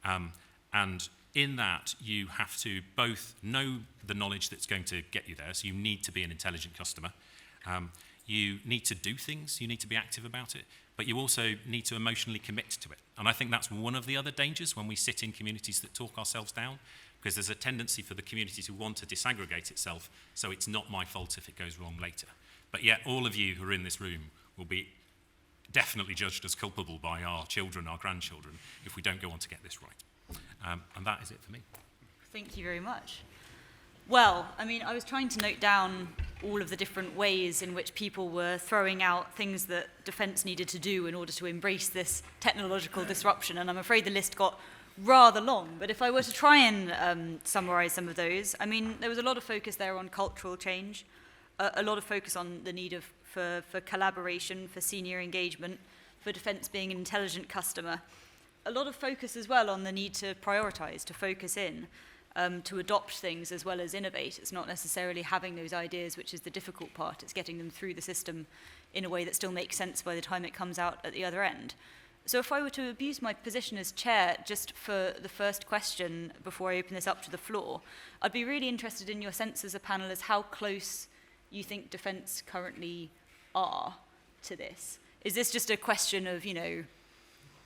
And in that, you have to both know the knowledge that's going to get you there, so you need to be an intelligent customer. You need to do things, you need to be active about it, but you also need to emotionally commit to it. And I think that's one of the other dangers when we sit in communities that talk ourselves down, because there's a tendency for the community to want to disaggregate itself, so it's not my fault if it goes wrong later. But yet all of you who are in this room will be definitely judged as culpable by our children, our grandchildren, if we don't go on to get this right. And that is it for me. Thank you very much. Well, I mean, I was trying to note down all of the different ways in which people were throwing out things that defence needed to do in order to embrace this technological disruption, and I'm afraid the list got rather long. But if I were to try and summarise some of those, I mean, there was a lot of focus there on cultural change, a lot of focus on the need for collaboration, for senior engagement, for defence being an intelligent customer. A lot of focus as well on the need to prioritise, to focus in, to adopt things as well as innovate. It's not necessarily having those ideas, which is the difficult part. It's getting them through the system in a way that still makes sense by the time it comes out at the other end. So if I were to abuse my position as chair just for the first question before I open this up to the floor, I'd be really interested in your sense as a panel as how close you think defence currently are to this. Is this just a question of, you know,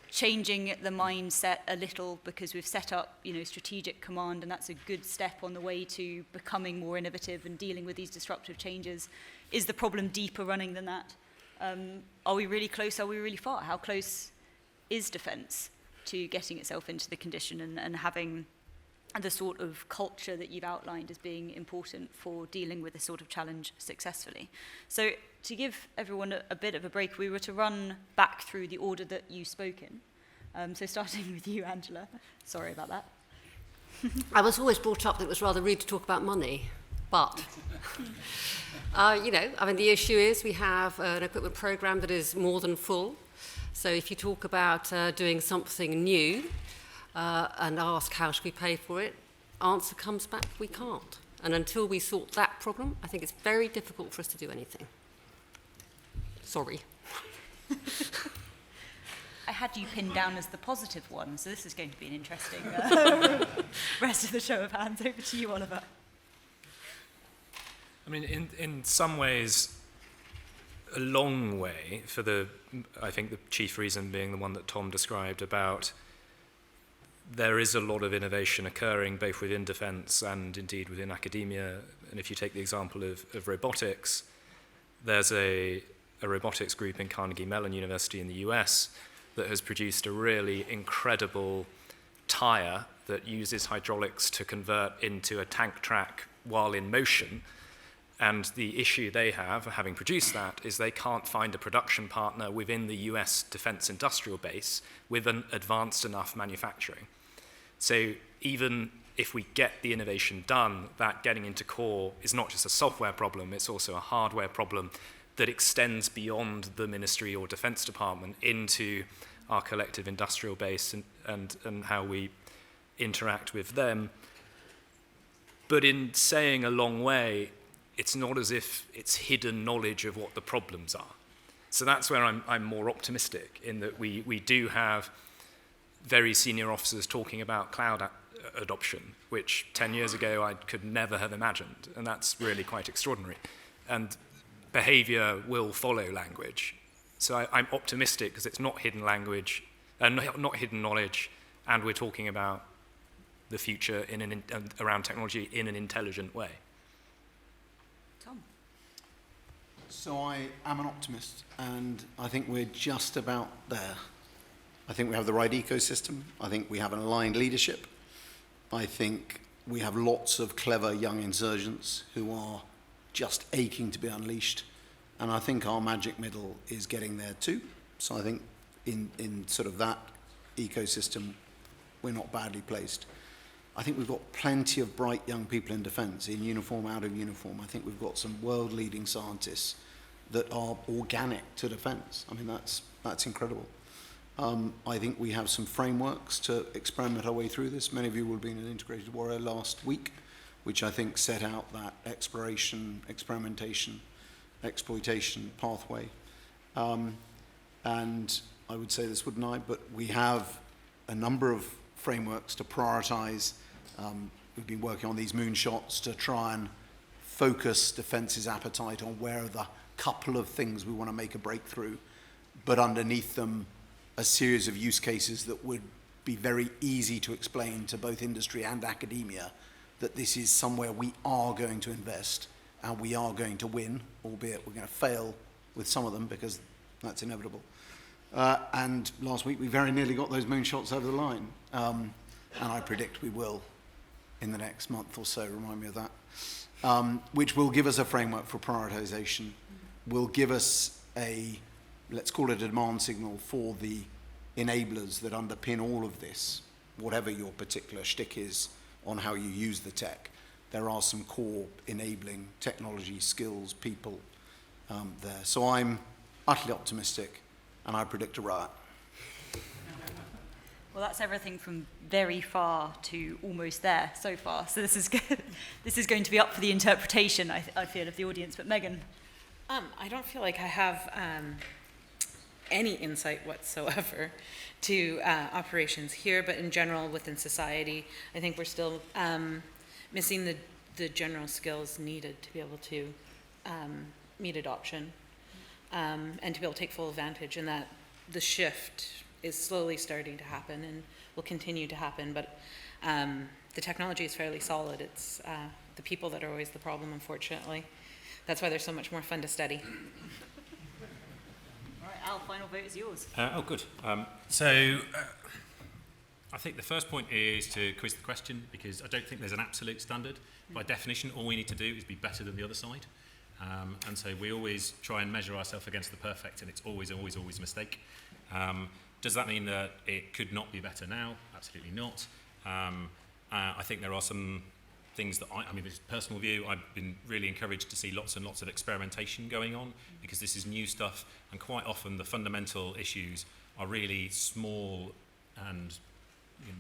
changing the mindset a little because we've set up, you know, strategic command, and that's a good step on the way to becoming more innovative and dealing with these disruptive changes? Is the problem deeper running than that? Are we really close? Are we really far? How close is defence to getting itself into the condition and having the sort of culture that you've outlined as being important for dealing with this sort of challenge successfully? So to give everyone a bit of a break, we were to run back through the order that you spoke in. So starting with you, Angela. Sorry about that. I was always brought up that it was rather rude to talk about money, but, you know, I mean, the issue is we have an equipment programme that is more than full. So if you talk about doing something new and ask how should we pay for it, answer comes back, we can't. And until we sort that problem, I think it's very difficult for us to do anything. Sorry. I had you pinned down as the positive one, so this is going to be an interesting rest of the show of hands. Over to you, Oliver. I mean, in some ways, a long way for I think the chief reason being the one that Tom described about there is a lot of innovation occurring both within defence and indeed within academia. And if you take the example of robotics, there's a robotics group in Carnegie Mellon University in the US that has produced a really incredible tyre that uses hydraulics to convert into a tank track while in motion. And the issue they have, having produced that, is they can't find a production partner within the US defense industrial base with an advanced enough manufacturing. So even if we get the innovation done, that getting into core is not just a software problem, it's also a hardware problem that extends beyond the ministry or defense department into our collective industrial base and how we interact with them. But in saying a long way, it's not as if it's hidden knowledge of what the problems are. So that's where I'm more optimistic, in that we do have very senior officers talking about cloud adoption, which 10 years ago I could never have imagined, and that's really quite extraordinary. And behavior will follow language. So I'm optimistic because it's not hidden language, not hidden knowledge, and we're talking about the future around technology in an intelligent way. Tom. So I am an optimist, and I think we're just about there. I think we have the right ecosystem. I think we have an aligned leadership. I think we have lots of clever young insurgents who are just aching to be unleashed. And I think our magic middle is getting there too. So I think in sort of that ecosystem, we're not badly placed. I think we've got plenty of bright young people in defence, in uniform, out of uniform. I think we've got some world-leading scientists that are organic to defence. I mean, that's incredible. I think we have some frameworks to experiment our way through this. Many of you will have been in Integrated Warrior last week, which I think set out that exploration, experimentation, exploitation pathway. And I would say this, wouldn't I? But we have a number of frameworks to prioritise. We've been working on these moonshots to try and focus defence's appetite on where are the couple of things we want to make a breakthrough, but underneath them a series of use cases that would be very easy to explain to both industry and academia that this is somewhere we are going to invest and we are going to win, albeit we're going to fail with some of them because that's inevitable. And last week we very nearly got those moonshots over the line. And I predict we will in the next month or so, remind me of that. Which will give us a framework for prioritization, will give us a, let's call it a demand signal for the enablers that underpin all of this, whatever your particular shtick is on how you use the tech. There are some core enabling technology, skills, people there. So I'm utterly optimistic, and I predict a riot. Well, that's everything from very far to almost there so far. So this is good. This is going to be up for the interpretation, I feel, of the audience. But Megan? I don't feel like I have any insight whatsoever to operations here, but in general within society, I think we're still missing the general skills needed to be able to meet adoption and to be able to take full advantage, and that the shift is slowly starting to happen and will continue to happen, but the technology is fairly solid. It's the people that are always the problem, unfortunately. That's why they're so much more fun to study. All right, Al, final vote is yours. Good. So I think the first point is to quiz the question, because I don't think there's an absolute standard. By definition, all we need to do is be better than the other side. And so we always try and measure ourselves against the perfect, and it's always a mistake. Does that mean that it could not be better now? Absolutely not. I think there are some things that I mean, this is a personal view, I've been really encouraged to see lots and lots of experimentation going on, because this is new stuff, and quite often the fundamental issues are really small and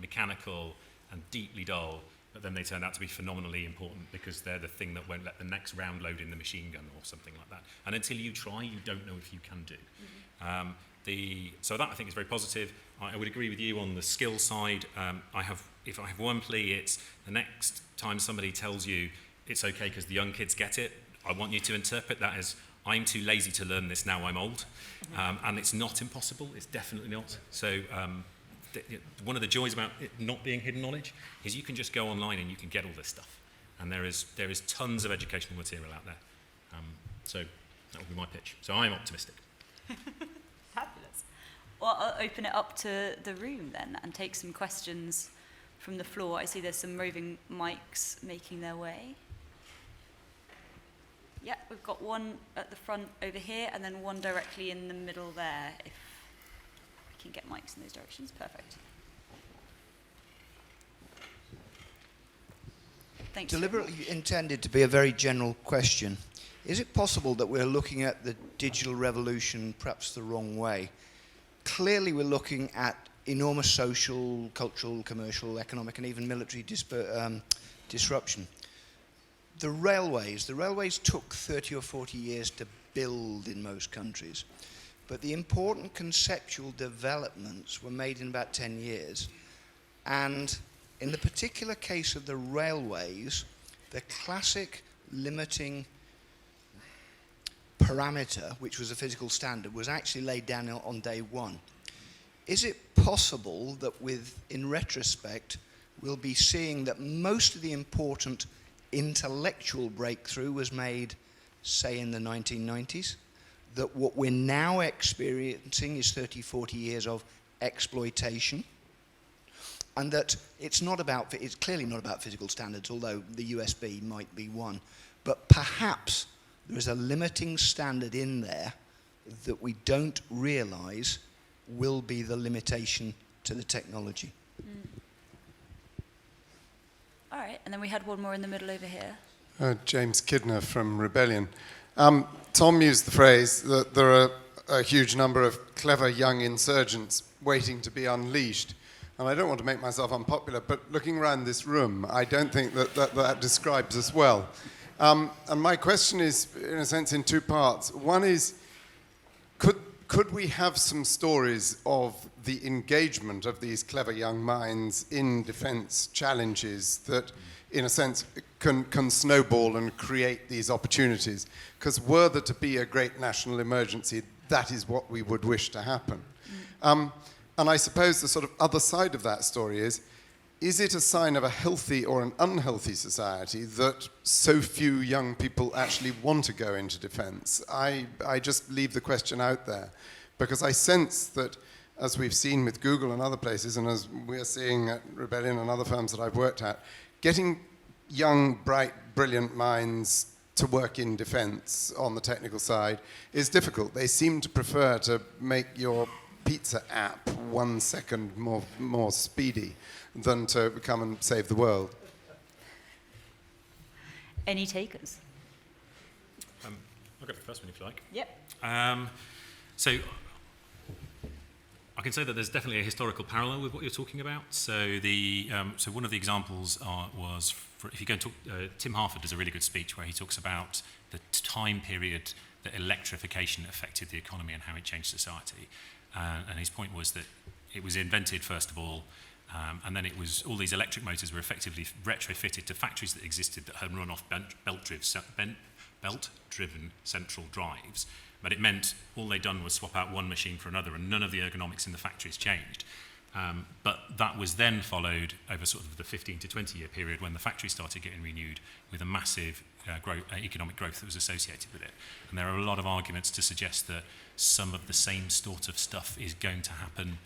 mechanical and deeply dull, but then they turn out to be phenomenally important because they're the thing that won't let the next round load in the machine gun or something like that. And until you try, you don't know if you can do. So that I think is very positive. I would agree with you on the skill side. If I have one plea, it's the next time somebody tells you it's okay because the young kids get it, I want you to interpret that as I'm too lazy to learn this now, I'm old. And it's not impossible, it's definitely not. So one of the joys about it not being hidden knowledge is you can just go online and you can get all this stuff. And there is tons of educational material out there. So that would be my pitch. So I'm optimistic. Fabulous. Well, I'll open it up to the room then and take some questions from the floor. I see there's some roving mics making their way. Yeah, we've got one at the front over here and then one directly in the middle there, if we can get mics in those directions. Perfect. Thanks. Deliberately intended to be a very general question. Is it possible that we're looking at the digital revolution perhaps the wrong way? Clearly we're looking at enormous social, cultural, commercial, economic, and even military disruption. The railways took 30 or 40 years to build in most countries, but the important conceptual developments were made in about 10 years. And in the particular case of the railways, the classic limiting parameter, which was a physical standard, was actually laid down on day one. Is it possible that in retrospect, we'll be seeing that most of the important intellectual breakthrough was made, say, in the 1990s? That what we're now experiencing is 30, 40 years of exploitation? And that it's clearly not about physical standards, although the USB might be one. But perhaps there is a limiting standard in there that we don't realize will be the limitation to the technology. All right, and then we had one more in the middle over here. James Kidner from Rebellion. Tom used the phrase that there are a huge number of clever young insurgents waiting to be unleashed. And I don't want to make myself unpopular, but looking around this room, I don't think that describes us well. And my question is, in a sense, in two parts. One is, could we have some stories of the engagement of these clever young minds in defense challenges that, in a sense, can snowball and create these opportunities? Because were there to be a great national emergency, that is what we would wish to happen. And I suppose the sort of other side of that story is it a sign of a healthy or an unhealthy society that so few young people actually want to go into defense? I just leave the question out there, because I sense that, as we've seen with Google and other places, and as we're seeing at Rebellion and other firms that I've worked at, getting young, bright, brilliant minds to work in defense on the technical side is difficult. They seem to prefer to make your pizza app 1 second more speedy than to come and save the world. Any takers? I'll go for the first one if you like. Yep. So I can say that there's definitely a historical parallel with what you're talking about. So so one of the examples was, if you go and talk, Tim Harford does a really good speech where he talks about the time period that electrification affected the economy and how it changed society. And his point was that it was invented, first of all, and then it was all these electric motors were effectively retrofitted to factories that existed that had run off belt-driven central drives. But it meant all they'd done was swap out one machine for another, and none of the ergonomics in the factories changed. But that was then followed over sort of the 15 to 20-year period when the factories started getting renewed with a massive economic growth that was associated with it. And there are a lot of arguments to suggest that some of the same sort of stuff is going to happen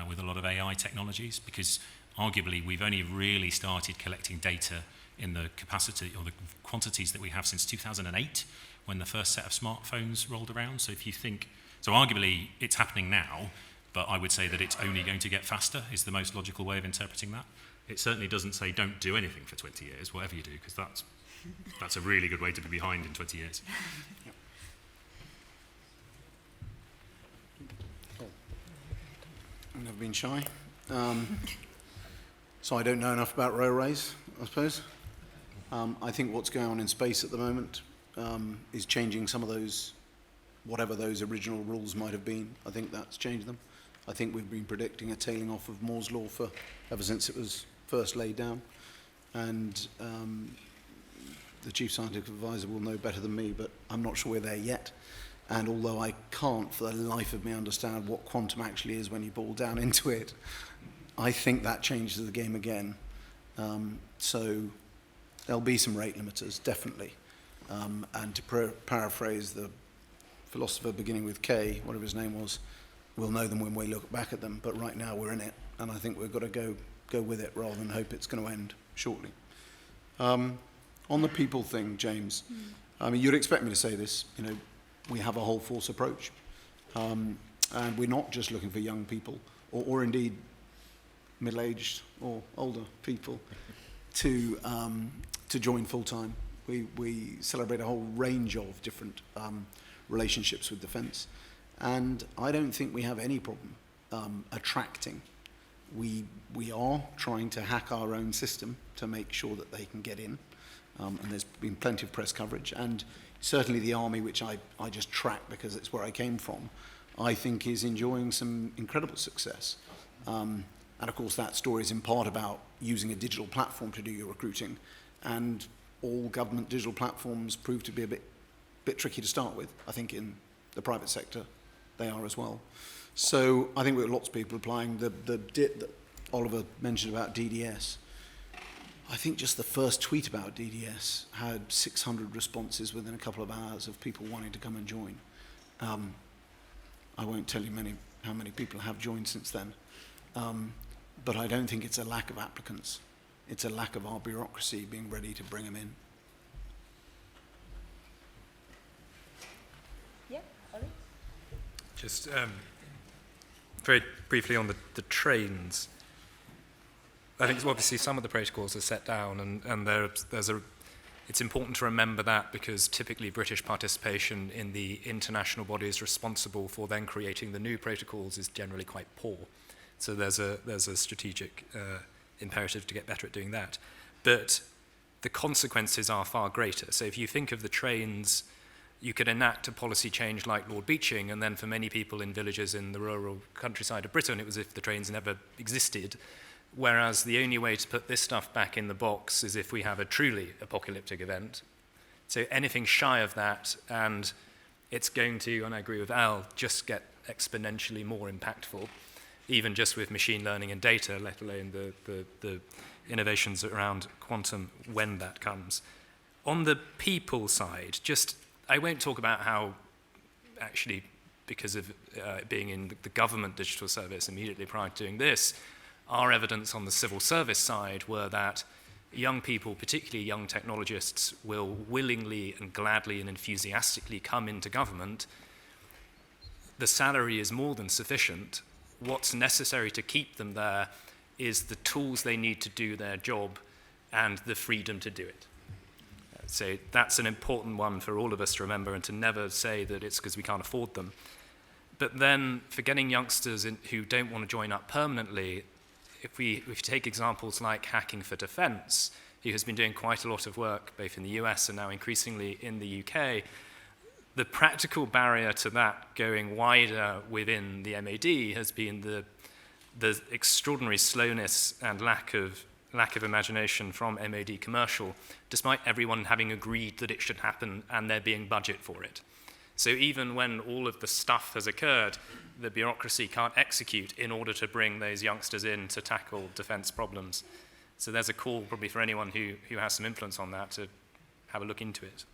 with a lot of AI technologies, because arguably we've only really started collecting data in the capacity or the quantities that we have since 2008, when the first set of smartphones rolled around. So if you think, so arguably it's happening now, but I would say that it's only going to get faster is the most logical way of interpreting that. It certainly doesn't say don't do anything for 20 years, whatever you do, because that's a really good way to be behind in 20 years. I've never been shy. So I don't know enough about railways, I suppose. I think what's going on in space at the moment is changing some of those, whatever those original rules might have been. I think that's changed them. I think we've been predicting a tailing off of Moore's law ever since it was first laid down. And the chief scientific advisor will know better than me, but I'm not sure we're there yet. And although I can't for the life of me understand what quantum actually is when you boil down into it, I think that changes the game again. So there'll be some rate limiters, definitely. And to paraphrase the philosopher beginning with K, whatever his name was, we'll know them when we look back at them, but right now we're in it, and I think we've got to go with it rather than hope it's going to end shortly. On the people thing, James, I mean, you'd expect me to say this, you know, we have a whole force approach, and we're not just looking for young people, or indeed middle-aged or older people to join full-time. We celebrate a whole range of different relationships with defence, and I don't think we have any problem attracting. We are trying to hack our own system to make sure that they can get in, and there's been plenty of press coverage, and certainly the Army, which I just track because it's where I came from, I think is enjoying some incredible success. And of course that story is in part about using a digital platform to do your recruiting, and all government digital platforms prove to be a bit tricky to start with. I think in the private sector they are as well. So I think we've got lots of people applying. The DIT that Oliver mentioned about DDS, I think just the first tweet about DDS had 600 responses within a couple of hours of people wanting to come and join. I won't tell you how many people have joined since then, but I don't think it's a lack of applicants. It's a lack of our bureaucracy being ready to bring them in. Yeah, Ollie? Just very briefly on the trains. I think obviously some of the protocols are set down, and there's a It's important to remember that because typically British participation in the international bodies responsible for then creating the new protocols is generally quite poor. So there's a strategic imperative to get better at doing that. But the consequences are far greater. So if you think of the trains, you could enact a policy change like Lord Beeching, and then for many people in villages in the rural countryside of Britain, it was as if the trains never existed. Whereas the only way to put this stuff back in the box is if we have a truly apocalyptic event. So anything shy of that, and it's going to, and I agree with Al, just get exponentially more impactful, even just with machine learning and data, let alone the innovations around quantum when that comes. On the people side, I won't talk about how actually, because of being in the government digital service immediately prior to doing this, our evidence on the civil service side were that young people, particularly young technologists, will willingly and gladly and enthusiastically come into government. The salary is more than sufficient. What's necessary to keep them there is the tools they need to do their job and the freedom to do it. So that's an important one for all of us to remember, and to never say that it's because we can't afford them. But then for getting youngsters who don't want to join up permanently, if we take examples like Hacking for Defence, who has been doing quite a lot of work both in the US and now increasingly in the UK, the practical barrier to that going wider within the MOD has been the extraordinary slowness and lack of imagination from MOD commercial, despite everyone having agreed that it should happen and there being budget for it. So even when all of the stuff has occurred, the bureaucracy can't execute in order to bring those youngsters in to tackle defense problems. So there's a call probably for anyone who has some influence on that to have a look into it.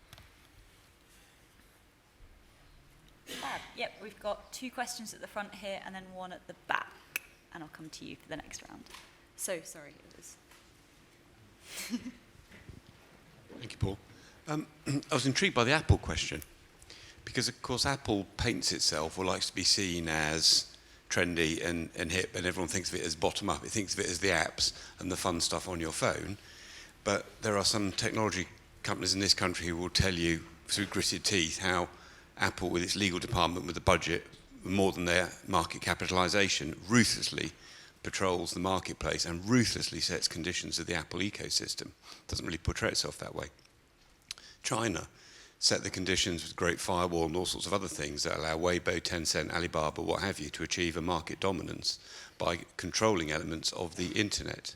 Fab. Yep, we've got 2 questions at the front here and then 1 at the back. And I'll come to you for the next round. So, sorry, it was... Thank you, Paul. I was intrigued by the Apple question, because of course Apple paints itself or likes to be seen as trendy and hip, and everyone thinks of it as bottom up. It thinks of it as the apps and the fun stuff on your phone. But there are some technology companies in this country who will tell you through gritted teeth how Apple, with its legal department, with the budget more than their market capitalization, ruthlessly patrols the marketplace and ruthlessly sets conditions of the Apple ecosystem. Doesn't really portray itself that way. China set the conditions with Great Firewall and all sorts of other things that allow Weibo, Tencent, Alibaba, what have you, to achieve a market dominance by controlling elements of the internet.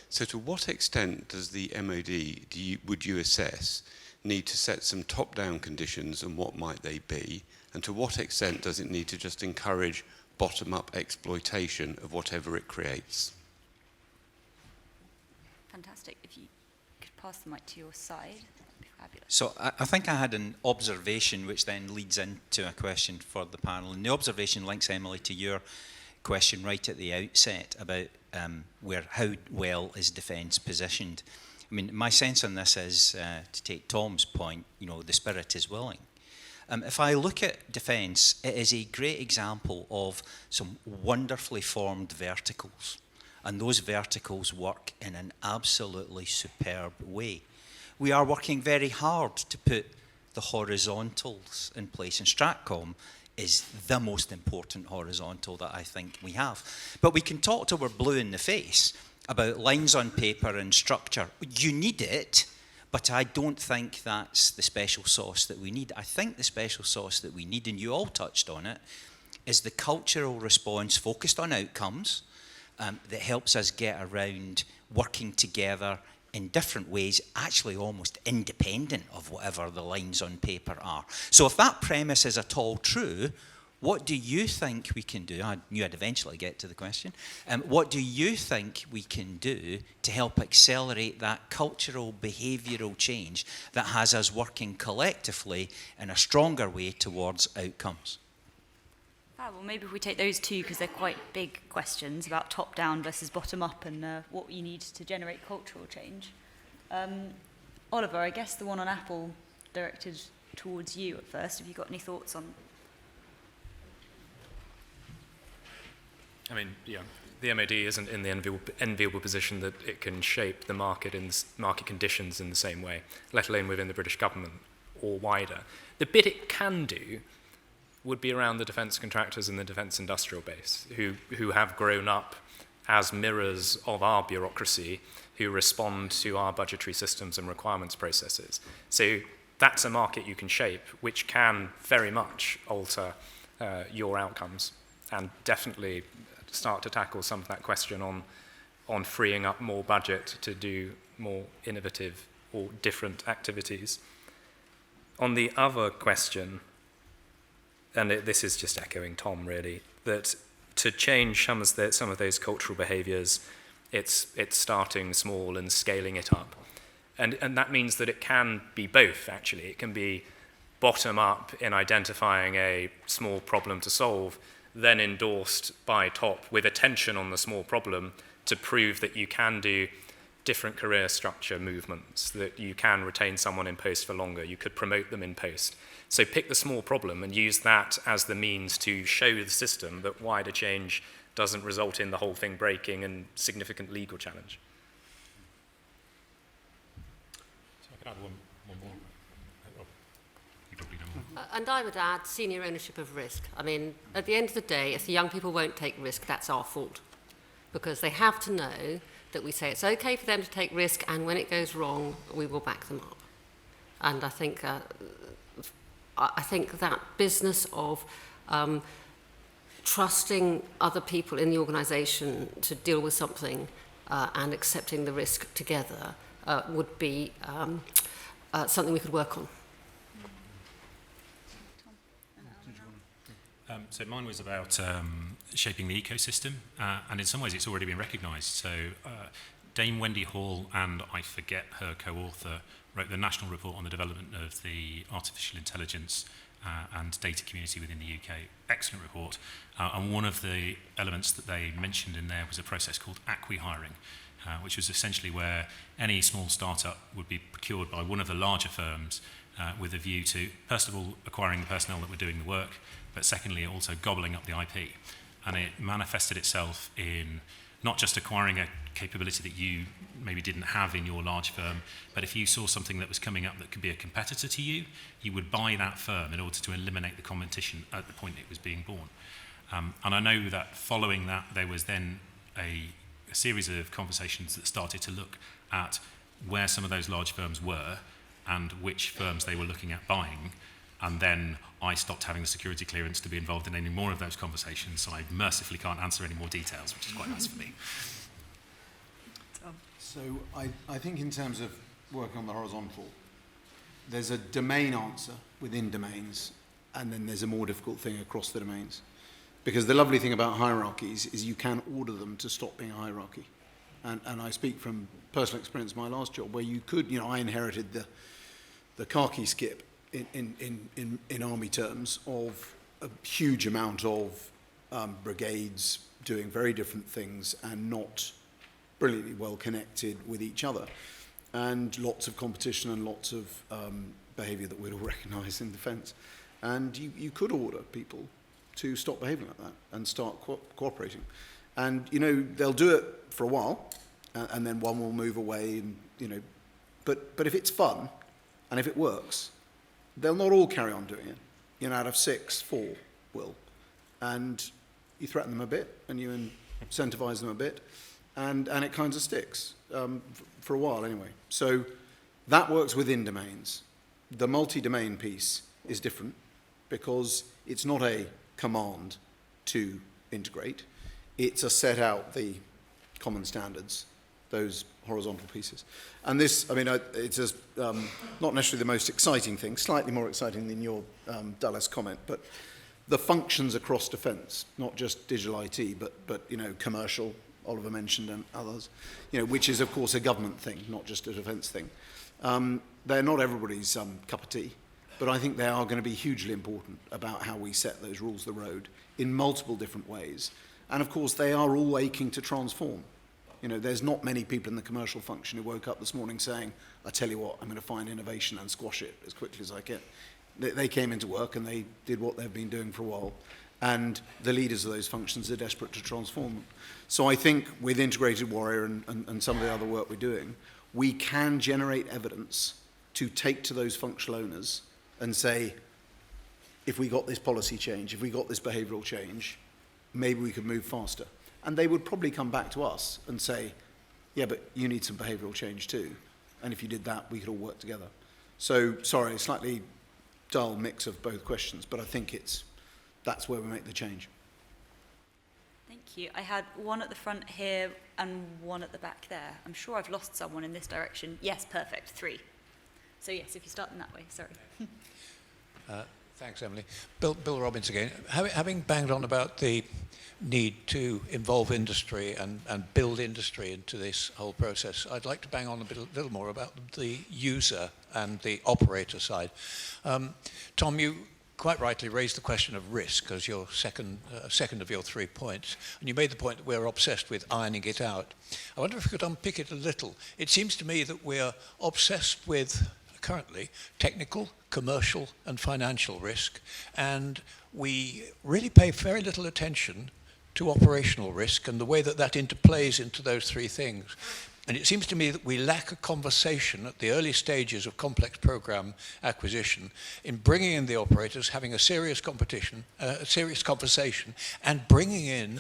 So to what extent does the MOD, would you assess, need to set some top-down conditions, and what might they be? And to what extent does it need to just encourage bottom-up exploitation of whatever it creates? Fantastic. If you could pass the mic to your side, that would be fabulous. So I think I had an observation which then leads into a question for the panel. And the observation links, Emily, to your question right at the outset about how well is defence positioned. I mean, my sense on this is, to take Tom's point, the spirit is willing. If I look at defence, it is a great example of some wonderfully formed verticals. And those verticals work in an absolutely superb way. We are working very hard to put the horizontals in place. And Stratcom is the most important horizontal that I think we have. But we can talk till we're blue in the face about lines on paper and structure. You need it. But I don't think that's the special sauce that we need. I think the special sauce that we need, and you all touched on it, is the cultural response focused on outcomes that helps us get around working together in different ways, actually almost independent of whatever the lines on paper are. So if that premise is at all true, what do you think we can do? I knew I'd eventually get to the question. What do you think we can do to help accelerate that cultural behavioural change that has us working collectively in a stronger way towards outcomes? Well, maybe if we take those 2, because they're quite big questions about top-down versus bottom-up and what you need to generate cultural change. Oliver, I guess the one on Apple directed towards you at first. Have you got any thoughts on... I mean, yeah, the MOD isn't in the enviable position that it can shape the market market conditions in the same way, let alone within the British government or wider. The bit it can do would be around the defence contractors and the defence industrial base, who have grown up as mirrors of our bureaucracy, who respond to our budgetary systems and requirements processes. So that's a market you can shape, which can very much alter your outcomes and definitely start to tackle some of that question on freeing up more budget to do more innovative or different activities. On the other question, and this is just echoing Tom really, that to change some of those cultural behaviours, it's starting small and scaling it up. And that means that it can be both, actually. It can be bottom up in identifying a small problem to solve, then endorsed by top with attention on the small problem to prove that you can do different career structure movements, that you can retain someone in post for longer, you could promote them in post. So pick the small problem and use that as the means to show the system that wider change doesn't result in the whole thing breaking and significant legal challenge. So I could add one more. Oh, you probably know more. And I would add senior ownership of risk. I mean, at the end of the day, if the young people won't take risk, that's our fault. Because they have to know that we say it's okay for them to take risk, and when it goes wrong, we will back them up. And I think that business of trusting other people in the organisation to deal with something and accepting the risk together would be something we could work on. So mine was about shaping the ecosystem, and in some ways it's already been recognised. So Dame Wendy Hall and I forget her co-author wrote the National Report on the Development of the Artificial Intelligence and Data Community within the UK. Excellent report. And one of the elements that they mentioned in there was a process called acqui-hiring, which was essentially where any small startup would be procured by one of the larger firms with a view to, first of all, acquiring the personnel that were doing the work, but secondly, also gobbling up the IP. And it manifested itself in not just acquiring a capability that you maybe didn't have in your large firm, but if you saw something that was coming up that could be a competitor to you, you would buy that firm in order to eliminate the competition at the point it was being born. And I know that following that, there was then a series of conversations that started to look at where some of those large firms were and which firms they were looking at buying. And then I stopped having the security clearance to be involved in any more of those conversations, so I mercifully can't answer any more details, which is quite nice for me. So I think in terms of working on the horizontal, there's a domain answer within domains, and then there's a more difficult thing across the domains. Because the lovely thing about hierarchies is you can order them to stop being a hierarchy. And I speak from personal experience in my last job, where you could, I inherited the khaki skip in army terms of a huge amount of brigades doing very different things and not brilliantly well connected with each other, and lots of competition and lots of behaviour that we'd all recognise in defence. And you could order people to stop behaving like that and start cooperating. And, they'll do it for a while, and then one will move away, and, but if it's fun and if it works, they'll not all carry on doing it. Out of 6, 4 will. And you threaten them a bit, and you incentivise them a bit, and it kind of sticks, for a while anyway. So that works within domains. The multi-domain piece is different, because it's not a command to integrate. It's a set out the common standards, those horizontal pieces. And this, it's just, not necessarily the most exciting thing, slightly more exciting than your Dulles comment, but the functions across defence, not just digital IT, but commercial, Oliver mentioned, and others, which is, of course, a government thing, not just a defence thing. They're not everybody's cup of tea, but I think they are going to be hugely important about how we set those rules of the road in multiple different ways. And, of course, they are all aching to transform. There's not many people in the commercial function who woke up this morning saying, I tell you what, I'm going to find innovation and squash it as quickly as I can. They came into work and they did what they've been doing for a while. and the leaders of those functions are desperate to transform them. So I think with Integrated Warrior and some of the other work we're doing, we can generate evidence to take to those functional owners and say, if we got this policy change, if we got this behavioural change, maybe we could move faster. And they would probably come back to us and say, yeah, but you need some behavioural change too. And if you did that, we could all work together. So, sorry, a slightly dull mix of both questions, but I think that's where we make the change. Thank you. I had one at the front here and one at the back there. I'm sure I've lost someone in this direction. Yes, perfect, 3. So yes, if you start in that way, sorry. Thanks, Emily. Bill Robbins again. Having banged on about the need to involve industry and build industry into this whole process, I'd like to bang on a little more about the user and the operator side. Tom, you quite rightly raised the question of risk as your second of your 3 points, and you made the point that we're obsessed with ironing it out. I wonder if you could unpick it a little. It seems to me that we're obsessed with currently technical, commercial and financial risk, and we really pay very little attention to operational risk and the way that that interplays into those 3 things. And it seems to me that we lack a conversation at the early stages of complex program acquisition in bringing in the operators, having a serious conversation, and bringing in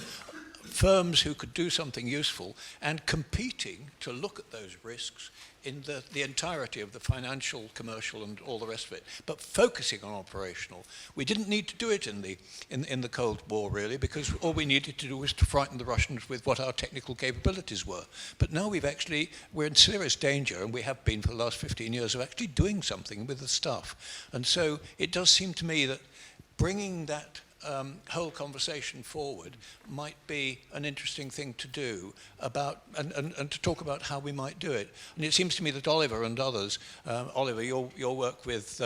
firms who could do something useful and competing to look at those risks in the entirety of the financial, commercial, and all the rest of it, but focusing on operational. We didn't need to do it in the Cold War, really, because all we needed to do was to frighten the Russians with what our technical capabilities were. But now we're in serious danger, and we have been for the last 15 years, of actually doing something with the stuff. And so it does seem to me that bringing that whole conversation forward might be an interesting thing to do about and to talk about how we might do it. And it seems to me that Oliver and others, Oliver, your work with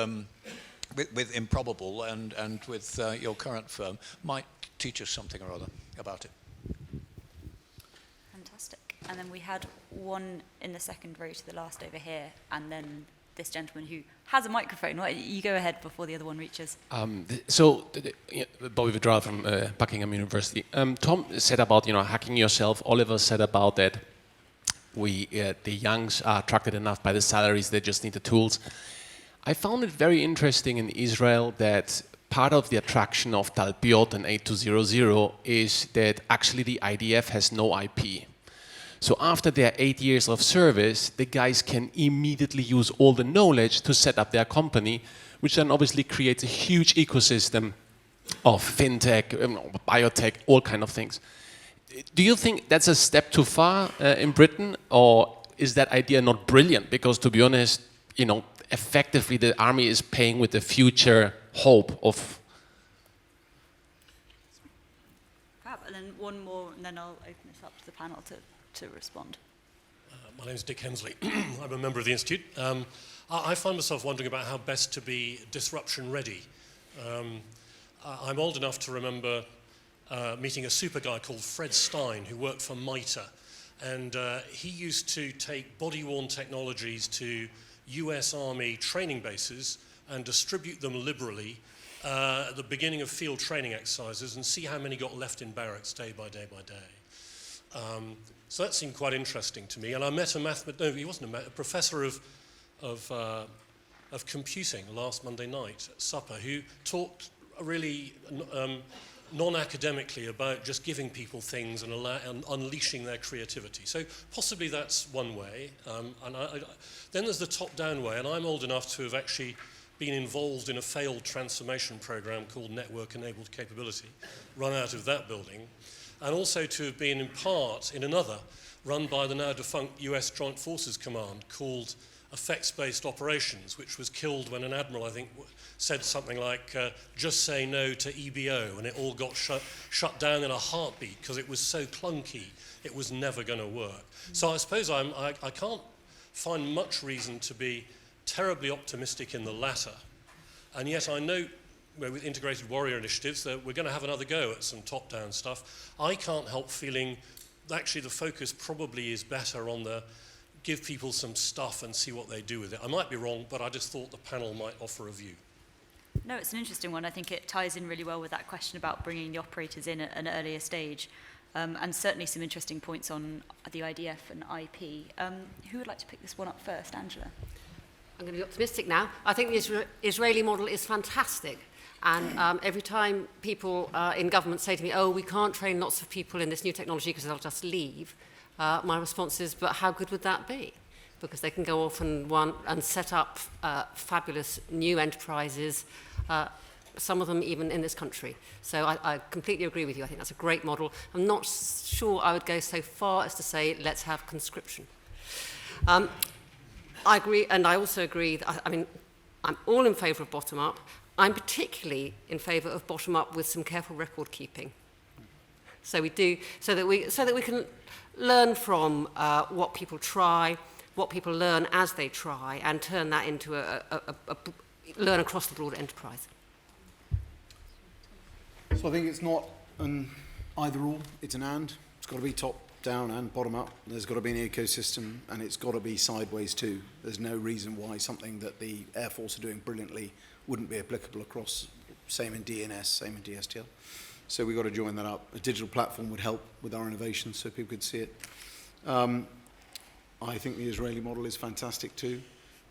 Improbable and with your current firm might teach us something or other about it. Fantastic. And then we had one in the second row to the last over here, and then this gentleman who has a microphone. Well, you go ahead before the other one reaches. Bobby Vidral from Buckingham University. Tom said about hacking yourself. Oliver said about that the youngs are attracted enough by the salaries, they just need the tools. I found it very interesting in Israel that part of the attraction of Talpiot and 8200 is that actually the IDF has no IP. So after their 8 years of service, the guys can immediately use all the knowledge to set up their company, which then obviously creates a huge ecosystem of fintech, biotech, all kind of things. Do you think that's a step too far in Britain, or is that idea not brilliant? Because to be honest, effectively the army is paying with the future hope of. Fab. And then one more, and then I'll open this up to the panel to respond. My name is Dick Hensley. I'm a member of the Institute. I find myself wondering about how best to be disruption ready. I'm old enough to remember meeting a super guy called Fred Stein who worked for MITRE, and he used to take body-worn technologies to US Army training bases and distribute them liberally at the beginning of field training exercises and see how many got left in barracks day by day by day. So that seemed quite interesting to me, and I met a professor of computing last Monday night at supper who talked really non-academically about just giving people things and unleashing their creativity. So possibly that's one way. Then there's the top-down way, and I'm old enough to have actually been involved in a failed transformation program called Network Enabled Capability, run out of that building, and also to have been in part in another, run by the now defunct US Joint Forces Command, called Effects-Based Operations, which was killed when an admiral, I think, said something like, just say no to EBO, and it all got shut down in a heartbeat because it was so clunky, it was never going to work. So I suppose I can't find much reason to be terribly optimistic in the latter, and yet I know with Integrated Warrior initiatives that we're going to have another go at some top-down stuff. I can't help feeling actually the focus probably is better on the give people some stuff and see what they do with it. I might be wrong, but I just thought the panel might offer a view. No, it's an interesting one. I think it ties in really well with that question about bringing the operators in at an earlier stage. And certainly some interesting points on the IDF and IP. Who would like to pick this one up first? Angela? I'm going to be optimistic now. I think the Israeli model is fantastic. And every time people in government say to me, oh, we can't train lots of people in this new technology because they'll just leave, my response is, but how good would that be? Because they can go off and set up fabulous new enterprises, some of them even in this country. So I completely agree with you. I think that's a great model. I'm not sure I would go so far as to say, let's have conscription. I agree, and I also agree that, I mean, I'm all in favour of bottom-up. I'm particularly in favour of bottom-up with some careful record keeping. So that we can learn from what people try, what people learn as they try, and turn that into a learn across the broader enterprise. So I think it's not an either-or, it's an and. It's got to be top-down and bottom-up. There's got to be an ecosystem, and it's got to be sideways too. There's no reason why something that the Air Force are doing brilliantly wouldn't be applicable across, same in DNS, same in DSTL. So we've got to join that up. A digital platform would help with our innovation so people could see it. I think the Israeli model is fantastic too.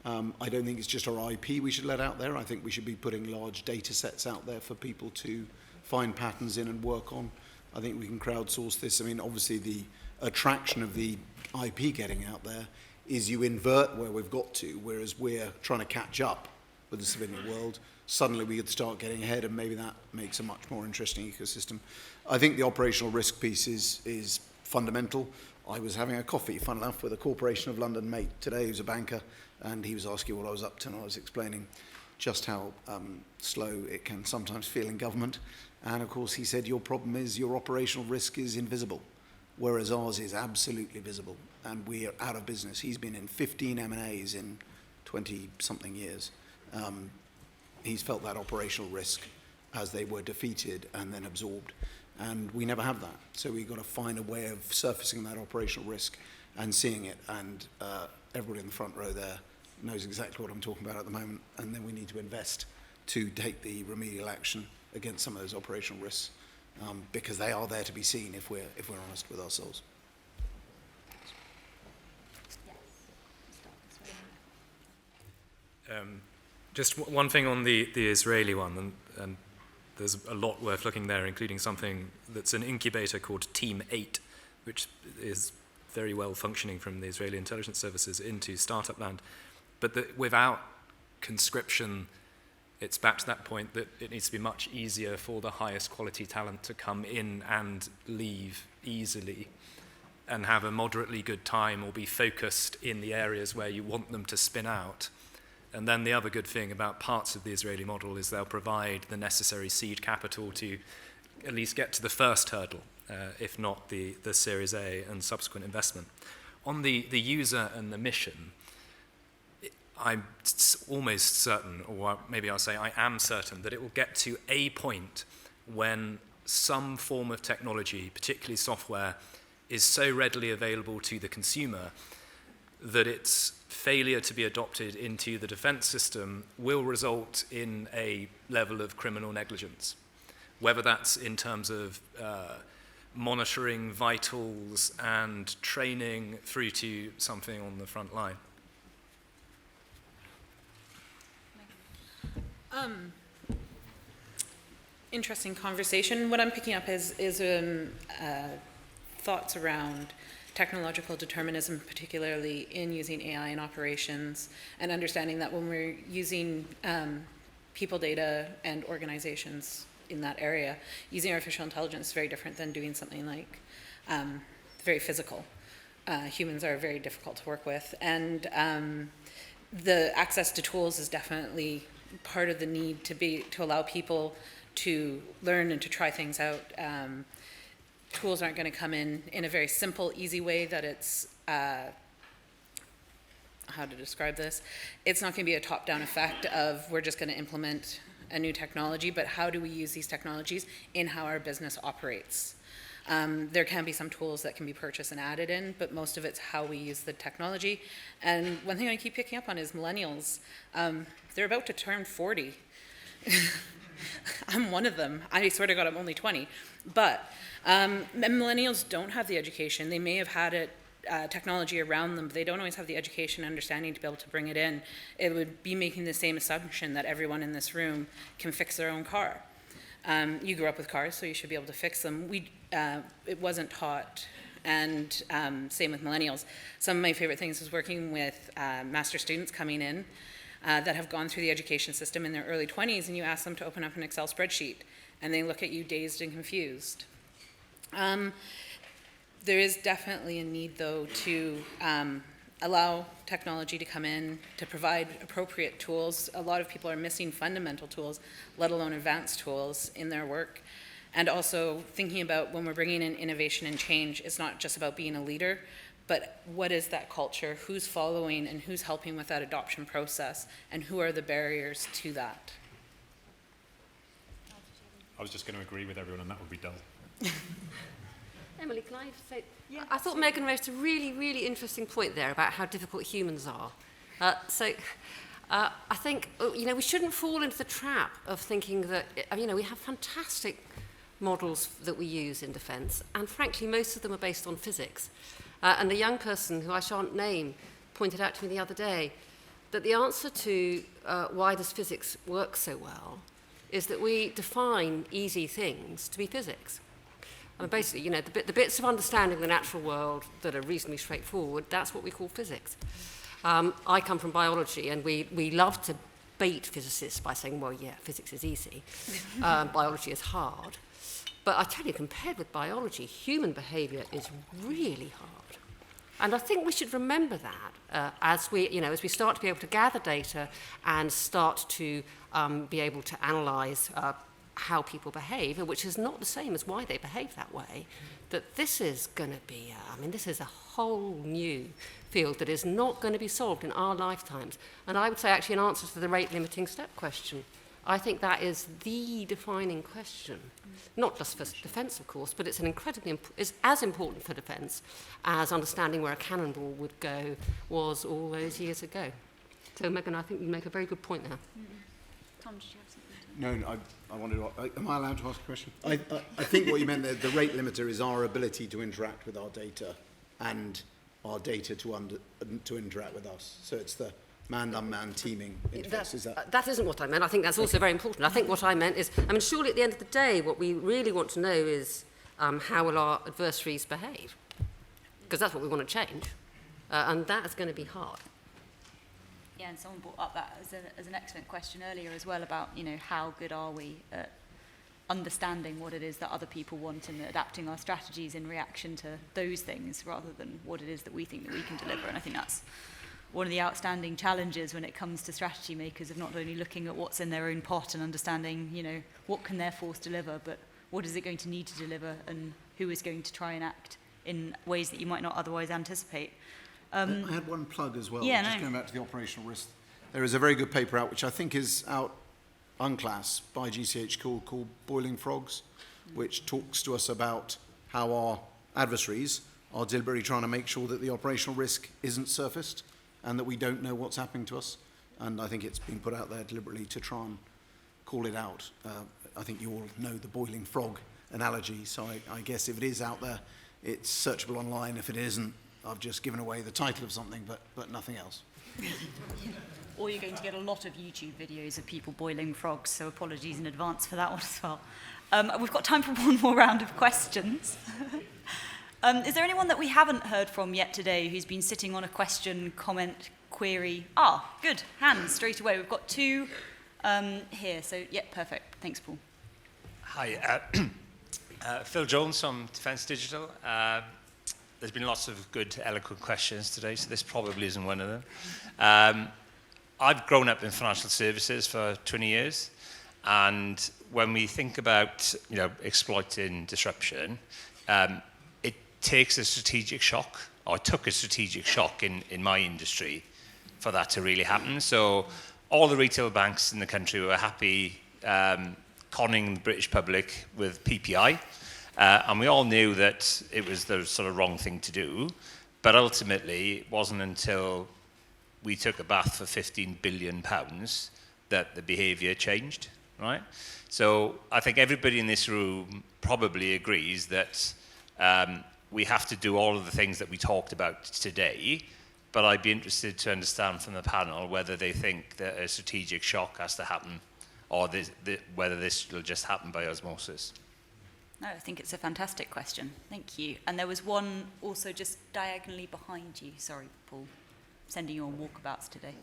I don't think it's just our IP we should let out there. I think we should be putting large data sets out there for people to find patterns in and work on. I think we can crowdsource this. I mean, obviously the attraction of the IP getting out there is you invert where we've got to, whereas we're trying to catch up with the civilian world. Suddenly we could start getting ahead, and maybe that makes a much more interesting ecosystem. I think the operational risk piece is fundamental. I was having a coffee, fun enough, with a Corporation of London mate today who's a banker, and he was asking what I was up to, and I was explaining just how slow it can sometimes feel in government. And of course he said, your problem is your operational risk is invisible, whereas ours is absolutely visible, and we are out of business. He's been in 15 M&As in 20-something years. He's felt that operational risk as they were defeated and then absorbed. And we never have that. So we've got to find a way of surfacing that operational risk and seeing it. And everybody in the front row there knows exactly what I'm talking about at the moment. And then we need to invest to take the remedial action against some of those operational risks, because they are there to be seen if we're honest with ourselves. Just one thing on the Israeli one, and there's a lot worth looking there, including something that's an incubator called Team 8, which is very well functioning from the Israeli intelligence services into startup land. But without conscription, it's back to that point that it needs to be much easier for the highest quality talent to come in and leave easily and have a moderately good time or be focused in the areas where you want them to spin out. And then the other good thing about parts of the Israeli model is they'll provide the necessary seed capital to at least get to the first hurdle, if not the Series A and subsequent investment. On the user and the mission, I'm almost certain, or maybe I'll say I am certain, that it will get to a point when some form of technology, particularly software, is so readily available to the consumer that its failure to be adopted into the defense system will result in a level of criminal negligence, whether that's in terms of monitoring vitals and training through to something on the front line. Interesting conversation. What I'm picking up is thoughts around technological determinism, particularly in using AI in operations, and understanding that when we're using people data and organizations in that area, using artificial intelligence is very different than doing something like very physical. Humans are very difficult to work with, and the access to tools is definitely part of the need to allow people to learn and to try things out. Tools aren't going to come in a very simple, easy way that it's, how to describe this? It's not going to be a top-down effect of we're just going to implement a new technology, but how do we use these technologies in how our business operates? There can be some tools that can be purchased and added in, but most of it's how we use the technology. And one thing I keep picking up on is millennials. They're about to turn 40 I'm one of them. I swear to God, I'm only 20. But millennials don't have the education. They may have had it, technology around them, but they don't always have the education and understanding to be able to bring it in. It would be making the same assumption that everyone in this room can fix their own car. You grew up with cars, so you should be able to fix them. It wasn't taught, and same with millennials. Some of my favorite things is working with master students coming in that have gone through the education system in their early 20s, and you ask them to open up an Excel spreadsheet, and they look at you dazed and confused. There is definitely a need, though, to allow technology to come in, to provide appropriate tools. A lot of people are missing fundamental tools, let alone advanced tools in their work. And also thinking about when we're bringing in innovation and change, it's not just about being a leader, but what is that culture, who's following and who's helping with that adoption process, and who are the barriers to that? I was just going to agree with everyone, and that would be dull. Emily, can I say, I thought Megan raised a really, really interesting point there about how difficult humans are. I think, we shouldn't fall into the trap of thinking that, we have fantastic models that we use in defence, and frankly, most of them are based on physics. And the young person, who I shan't name, pointed out to me the other day that the answer to why does physics work so well is that we define easy things to be physics. And basically, the bits of understanding the natural world that are reasonably straightforward, that's what we call physics. I come from biology, and we love to bait physicists by saying, well, yeah, physics is easy, biology is hard. But I tell you, compared with biology, human behaviour is really hard. And I think we should remember that as we start to be able to gather data and start to be able to analyse how people behave, which is not the same as why they behave that way, that this is going to be, this is a whole new field that is not going to be solved in our lifetimes. And I would say actually an answer to the rate limiting step question. I think that is the defining question, not just for defence, of course, but it's is as important for defence as understanding where a cannonball would go was all those years ago. So, Megan, I think you make a very good point there. Tom, did you have something? No, I wanted to, am I allowed to ask a question? I think what you meant there, the rate limiter is our ability to interact with our data and our data to interact with us. So it's the manned-unmanned teaming interface. That isn't what I meant. I think that's also very important. I think what I meant is, surely at the end of the day, what we really want to know is how will our adversaries behave? Because that's what we want to change. And that is going to be hard. Yeah, and someone brought up that as an excellent question earlier as well about, how good are we at understanding what it is that other people want and adapting our strategies in reaction to those things rather than what it is that we think that we can deliver. And I think that's one of the outstanding challenges when it comes to strategy makers, of not only looking at what's in their own pot and understanding, what can their force deliver, but what is it going to need to deliver and who is going to try and act in ways that you might not otherwise anticipate. I had one plug as well, Yeah, going back to the operational risk. There is a very good paper out, which I think is out UNCLAS by GCH called Boiling Frogs, which talks to us about how our adversaries are deliberately trying to make sure that the operational risk isn't surfaced and that we don't know what's happening to us. And I think it's been put out there deliberately to try and call it out. I think you all know the boiling frog analogy, so I guess if it is out there, it's searchable online. If it isn't, I've just given away the title of something, but nothing else. Or you're going to get a lot of YouTube videos of people boiling frogs, so apologies in advance for that one as well. We've got time for one more round of questions. Is there anyone that we haven't heard from yet today who's been sitting on a question, comment, query? Good. Hands straight away. We've got two here. So, yeah, perfect. Thanks, Paul. Hi. Phil Jones from Defence Digital. There's been lots of good, eloquent questions today, so this probably isn't one of them. I've grown up in financial services for 20 years, and when we think about exploiting disruption, it takes a strategic shock, or it took a strategic shock in my industry for that to really happen. So all the retail banks in the country were happy conning the British public with PPI, and we all knew that it was the sort of wrong thing to do, but ultimately it wasn't until we took a bath for £15 billion that the behaviour changed. right? So I think everybody in this room probably agrees that we have to do all of the things that we talked about today, but I'd be interested to understand from the panel whether they think that a strategic shock has to happen, or whether this will just happen by osmosis. No, I think it's a fantastic question. Thank you. And there was one also just diagonally behind you. Sorry, Paul, sending you on walkabouts today.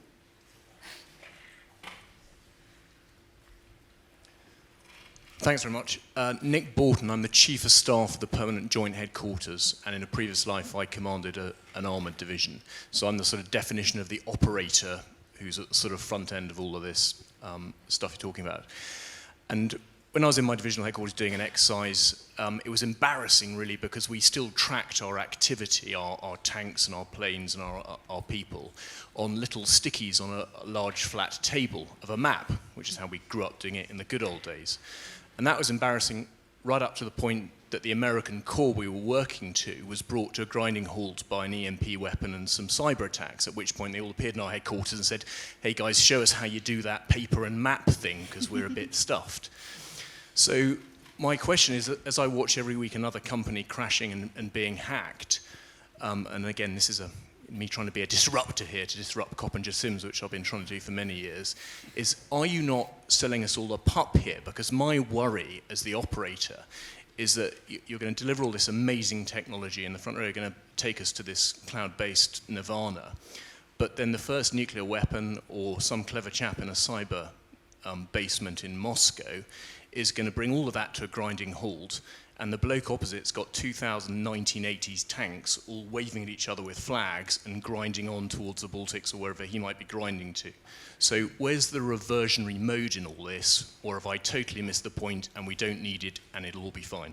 Thanks very much. Nick Borton, I'm the Chief of Staff of the Permanent Joint Headquarters, and in a previous life I commanded an armoured division. So I'm the sort of definition of the operator who's at the sort of front end of all of this stuff you're talking about. And when I was in my divisional headquarters doing an exercise, it was embarrassing really, because we still tracked our activity, our tanks and our planes and our people, on little stickies on a large flat table of a map, which is how we grew up doing it in the good old days. And that was embarrassing right up to the point that the American core we were working to was brought to a grinding halt by an EMP weapon and some cyber attacks, at which point they all appeared in our headquarters and said, hey guys, show us how you do that paper and map thing, because we're a bit stuffed. So my question is, as I watch every week another company crashing and being hacked, and again, this is me trying to be a disruptor here, to disrupt Coppinger Sims, which I've been trying to do for many years, is are you not selling us all a pup here? Because my worry as the operator is that you're going to deliver all this amazing technology, and the front row are going to take us to this cloud-based nirvana, but then the first nuclear weapon or some clever chap in a cyber basement in Moscow is going to bring all of that to a grinding halt, and the bloke opposite's got 2,000 1980s tanks all waving at each other with flags and grinding on towards the Baltics or wherever he might be grinding to. So where's the reversionary mode in all this? Or have I totally missed the point and we don't need it and it'll all be fine?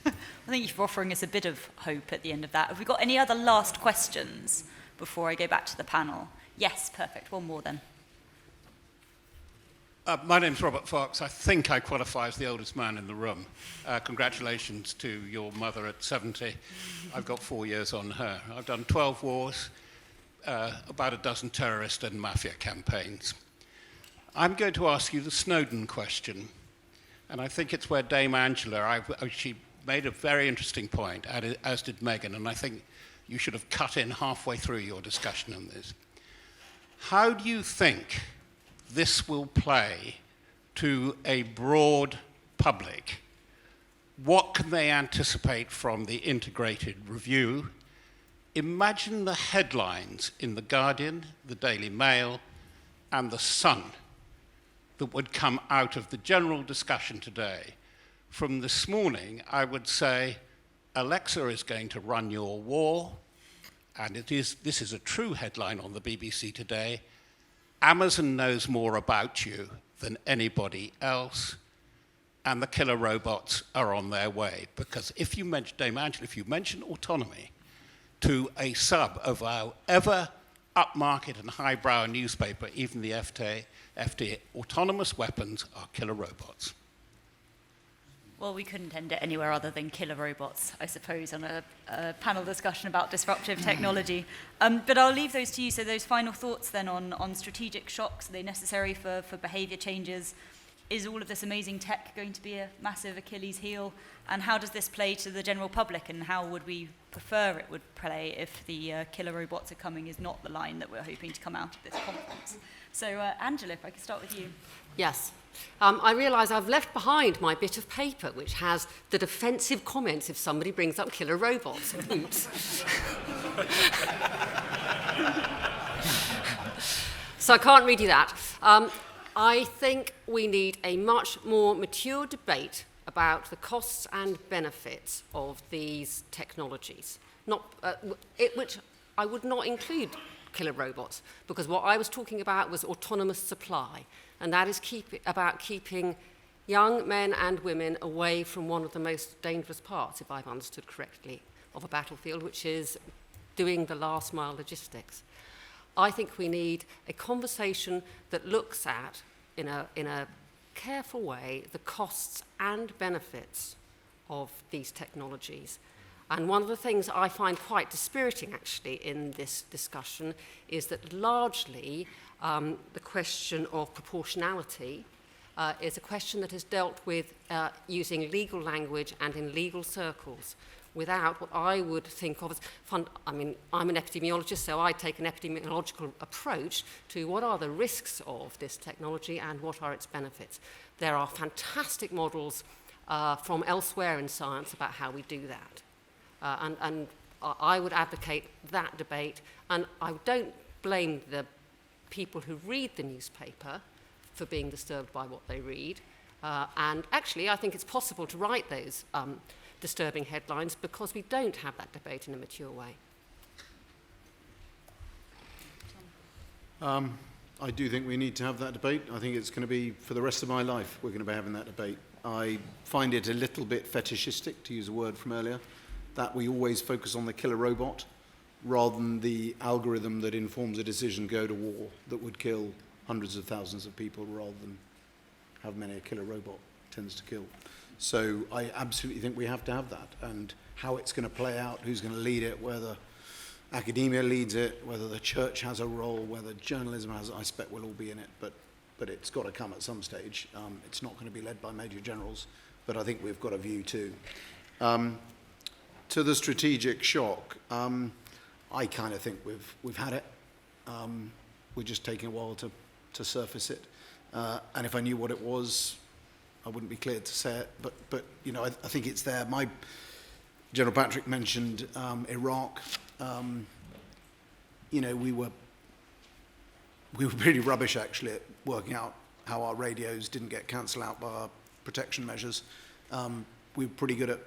I think you're offering us a bit of hope at the end of that. Have we got any other last questions before I go back to the panel? Yes, perfect. One more then. My name's Robert Fox. I think I qualify as the oldest man in the room. Congratulations to your mother at 70. I've got 4 years on her. I've done 12 wars, about a dozen terrorist and mafia campaigns. I'm going to ask you the Snowden question, and I think it's where Dame Angela, she made a very interesting point, as did Megan, and I think you should have cut in halfway through your discussion on this. How do you think this will play to a broad public? What can they anticipate from the integrated review? Imagine the headlines in The Guardian, the Daily Mail, and The Sun that would come out of the general discussion today. From this morning, I would say, Alexa is going to run your war, and this is a true headline on the BBC today. Amazon knows more about you than anybody else, and the killer robots are on their way. Because if you mention, Dame Angela, if you mention autonomy to a sub of our ever upmarket and highbrow newspaper, even the FT, autonomous weapons are killer robots. Well, we couldn't end it anywhere other than killer robots, I suppose, on a panel discussion about disruptive technology. But I'll leave those to you. So those final thoughts then on strategic shocks, are they necessary for behavior changes? Is all of this amazing tech going to be a massive Achilles heel? And how does this play to the general public? And how would we prefer it would play if the killer robots are coming is not the line that we're hoping to come out of this conference? So Angela, if I could start with you. Yes. I realise I've left behind my bit of paper, which has the defensive comments if somebody brings up killer robots. Oops. So I can't read you that. I think we need a much more mature debate about the costs and benefits of these technologies, which I would not include killer robots, because what I was talking about was autonomous supply, and that is about keeping young men and women away from one of the most dangerous parts, if I've understood correctly, of a battlefield, which is doing the last mile logistics. I think we need a conversation that looks at, in a careful way, the costs and benefits of these technologies. And one of the things I find quite dispiriting, actually, in this discussion is that largely the question of proportionality is a question that is dealt with using legal language and in legal circles, without what I would think of as I'm an epidemiologist, so I take an epidemiological approach to what are the risks of this technology and what are its benefits. There are fantastic models from elsewhere in science about how we do that. And I would advocate that debate, and I don't blame the people who read the newspaper for being disturbed by what they read. And actually, I think it's possible to write those disturbing headlines because we don't have that debate in a mature way. I do think we need to have that debate. I think it's going to be, for the rest of my life, we're going to be having that debate. I find it a little bit fetishistic, to use a word from earlier, that we always focus on the killer robot rather than the algorithm that informs a decision go to war that would kill hundreds of thousands of people rather than how many a killer robot tends to kill. So I absolutely think we have to have that, and how it's going to play out, who's going to lead it, whether academia leads it, whether the church has a role, whether journalism has, I expect we'll all be in it, but it's got to come at some stage. It's not going to be led by major generals, but I think we've got a view too. To the strategic shock, I kind of think we've had it. We're just taking a while to surface it. And if I knew what it was, I wouldn't be clear to say it, but you know, I think it's there. General Patrick mentioned Iraq. You know, we were pretty rubbish actually at working out how our radios didn't get cancelled out by our protection measures. We were pretty good at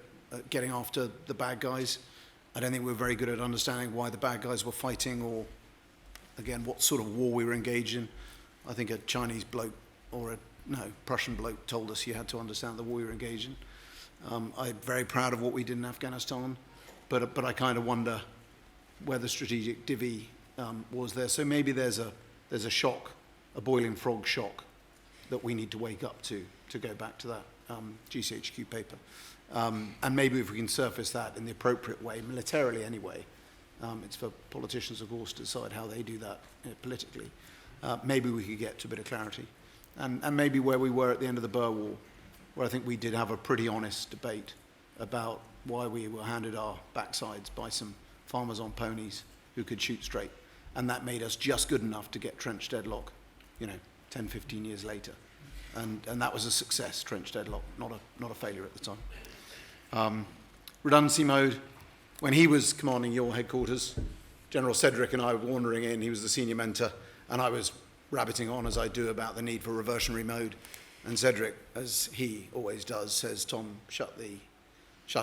getting after the bad guys. I don't think we were very good at understanding why the bad guys were fighting, or again, what sort of war we were engaged in. I think a Chinese bloke or a Prussian bloke told us you had to understand the war you were engaged in. I'm very proud of what we did in Afghanistan, but I kind of wonder where the strategic divvy was there. So maybe there's a shock, a boiling frog shock, that we need to wake up to go back to that GCHQ paper. And maybe if we can surface that in the appropriate way, militarily anyway, it's for politicians, of course, to decide how they do that politically. Maybe we could get to a bit of clarity. And maybe where we were at the end of the Boer War, where I think we did have a pretty honest debate about why we were handed our backsides by some farmers on ponies who could shoot straight. And that made us just good enough to get trench deadlock, 10, 15 years later. And that was a success, trench deadlock, not a failure at the time. Redundancy mode, when he was commanding your headquarters, General Cedric and I were wandering in, he was the senior mentor, and I was rabbiting on as I do about the need for reversionary mode. And Cedric, as he always does, says, Tom, shut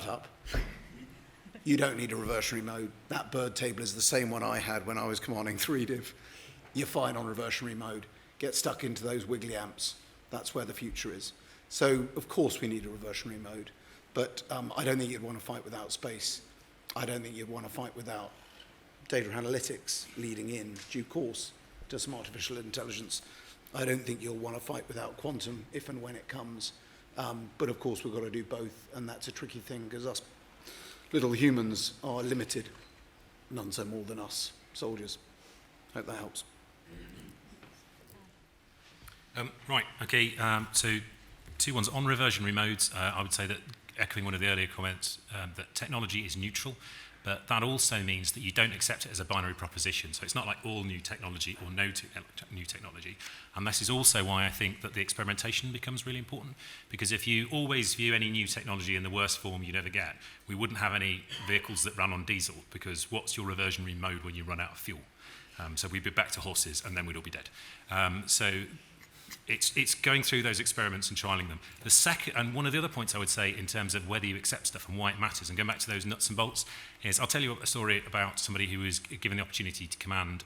up. You don't need a reversionary mode. That bird table is the same one I had when I was commanding 3div. You're fine on reversionary mode. Get stuck into those wiggly amps. That's where the future is. So, of course, we need a reversionary mode. But I don't think you'd want to fight without space. I don't think you'd want to fight without data analytics leading in due course to some artificial intelligence. I don't think you'll want to fight without quantum if and when it comes. But of course, we've got to do both, and that's a tricky thing because us little humans are limited, none so more than us soldiers. Hope that helps. Right, okay, so two ones. On reversionary modes, I would say that, echoing one of the earlier comments, that technology is neutral, but that also means that you don't accept it as a binary proposition. So it's not like all new technology or no new technology. And this is also why I think that the experimentation becomes really important, because if you always view any new technology in the worst form you'd ever get, we wouldn't have any vehicles that run on diesel, because what's your reversionary mode when you run out of fuel? So we'd be back to horses and then we'd all be dead. So it's going through those experiments and trialing them. The second, and one of the other points I would say in terms of whether you accept stuff and why it matters, and going back to those nuts and bolts, is I'll tell you a story about somebody who was given the opportunity to command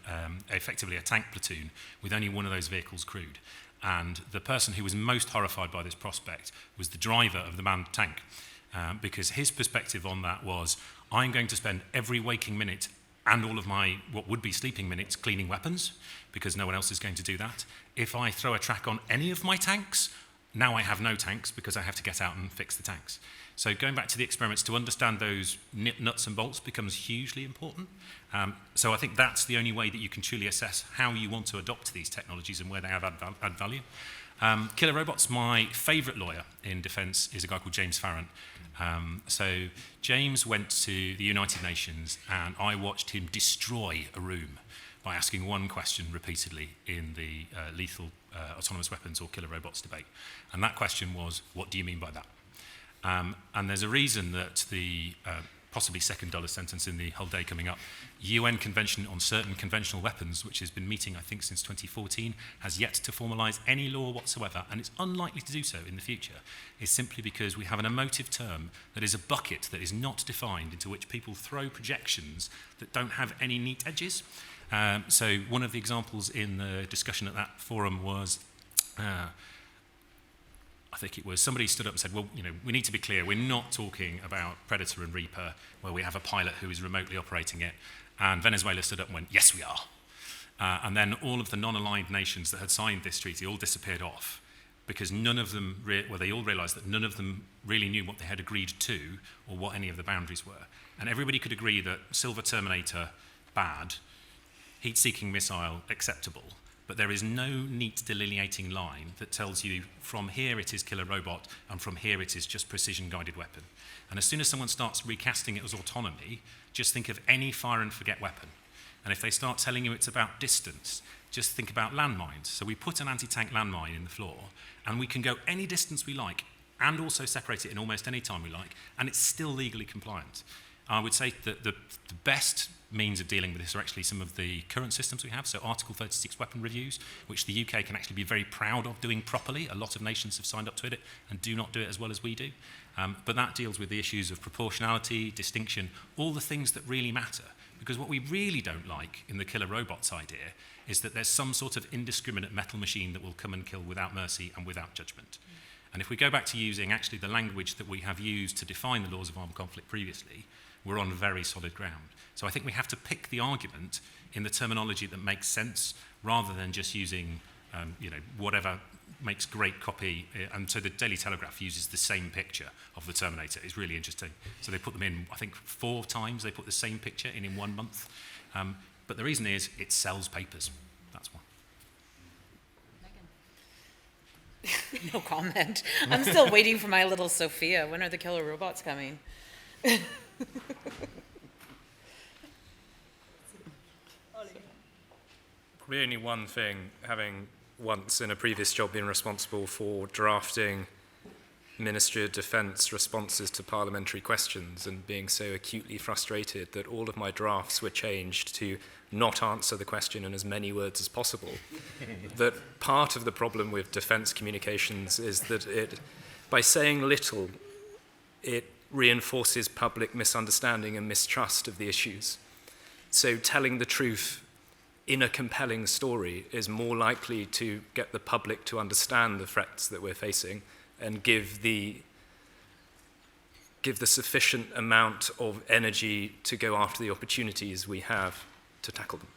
effectively a tank platoon with only one of those vehicles crewed. And the person who was most horrified by this prospect was the driver of the manned tank, because his perspective on that was, I'm going to spend every waking minute and all of my, what would be sleeping minutes, cleaning weapons, because no one else is going to do that. If I throw a track on any of my tanks, now I have no tanks because I have to get out and fix the tanks. So going back to the experiments, to understand those nuts and bolts becomes hugely important. So I think that's the only way that you can truly assess how you want to adopt these technologies and where they have add value. Killer robots, my favourite lawyer in defence is a guy called James Farrant. So James went to the United Nations, and I watched him destroy a room by asking one question repeatedly in the lethal autonomous weapons or killer robots debate. And that question was, what do you mean by that? And there's a reason that the possibly second dullest sentence in the whole day coming up, UN Convention on Certain Conventional Weapons, which has been meeting, I think, since 2014, has yet to formalise any law whatsoever, and it's unlikely to do so in the future, is simply because we have an emotive term that is a bucket that is not defined, into which people throw projections that don't have any neat edges. So one of the examples in the discussion at that forum was, I think it was, somebody stood up and said, well, you know, we need to be clear, we're not talking about Predator and Reaper, where we have a pilot who is remotely operating it. And Venezuela stood up and went, yes, we are. And then all of the non-aligned nations that had signed this treaty all disappeared off, because none of them, they all realised that none of them really knew what they had agreed to or what any of the boundaries were. And everybody could agree that Silver Terminator, bad, heat-seeking missile, acceptable. But there is no neat delineating line that tells you from here it is killer robot and from here it is just precision-guided weapon. And as soon as someone starts recasting it as autonomy, just think of any fire and forget weapon. And if they start telling you it's about distance, just think about landmines. So we put an anti-tank landmine in the floor, and we can go any distance we like, and also separate it in almost any time we like, and it's still legally compliant. I would say that the best means of dealing with this are actually some of the current systems we have, so Article 36 weapon reviews, which the UK can actually be very proud of doing properly. A lot of nations have signed up to it and do not do it as well as we do. But that deals with the issues of proportionality, distinction, all the things that really matter. Because what we really don't like in the killer robots idea is that there's some sort of indiscriminate metal machine that will come and kill without mercy and without judgment. And if we go back to using actually the language that we have used to define the laws of armed conflict previously, we're on very solid ground. So I think we have to pick the argument in the terminology that makes sense, rather than just using, whatever makes great copy. And so the Daily Telegraph uses the same picture of the Terminator. It's really interesting. So they put them in, I think, 4 times. They put the same picture in 1 month. But the reason is it sells papers. That's why. No comment. I'm still waiting for my little Sophia. When are the killer robots coming? Probably only one thing, having once in a previous job been responsible for drafting Ministry of Defence responses to parliamentary questions and being so acutely frustrated that all of my drafts were changed to not answer the question in as many words as possible. That part of the problem with defence communications is that by saying little, it reinforces public misunderstanding and mistrust of the issues. So telling the truth in a compelling story is more likely to get the public to understand the threats that we're facing and give the sufficient amount of energy to go after the opportunities we have to tackle them.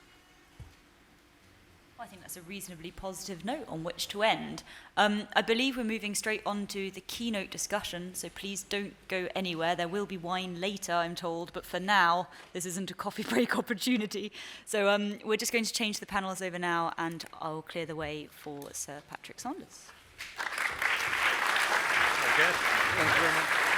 I think that's a reasonably positive note on which to end. I believe we're moving straight on to the keynote discussion, so please don't go anywhere. There will be wine later, I'm told, but for now, this isn't a coffee break opportunity. So we're just going to change the panels over now, and I'll clear the way for Sir Patrick Saunders. Very good. Thank you very much.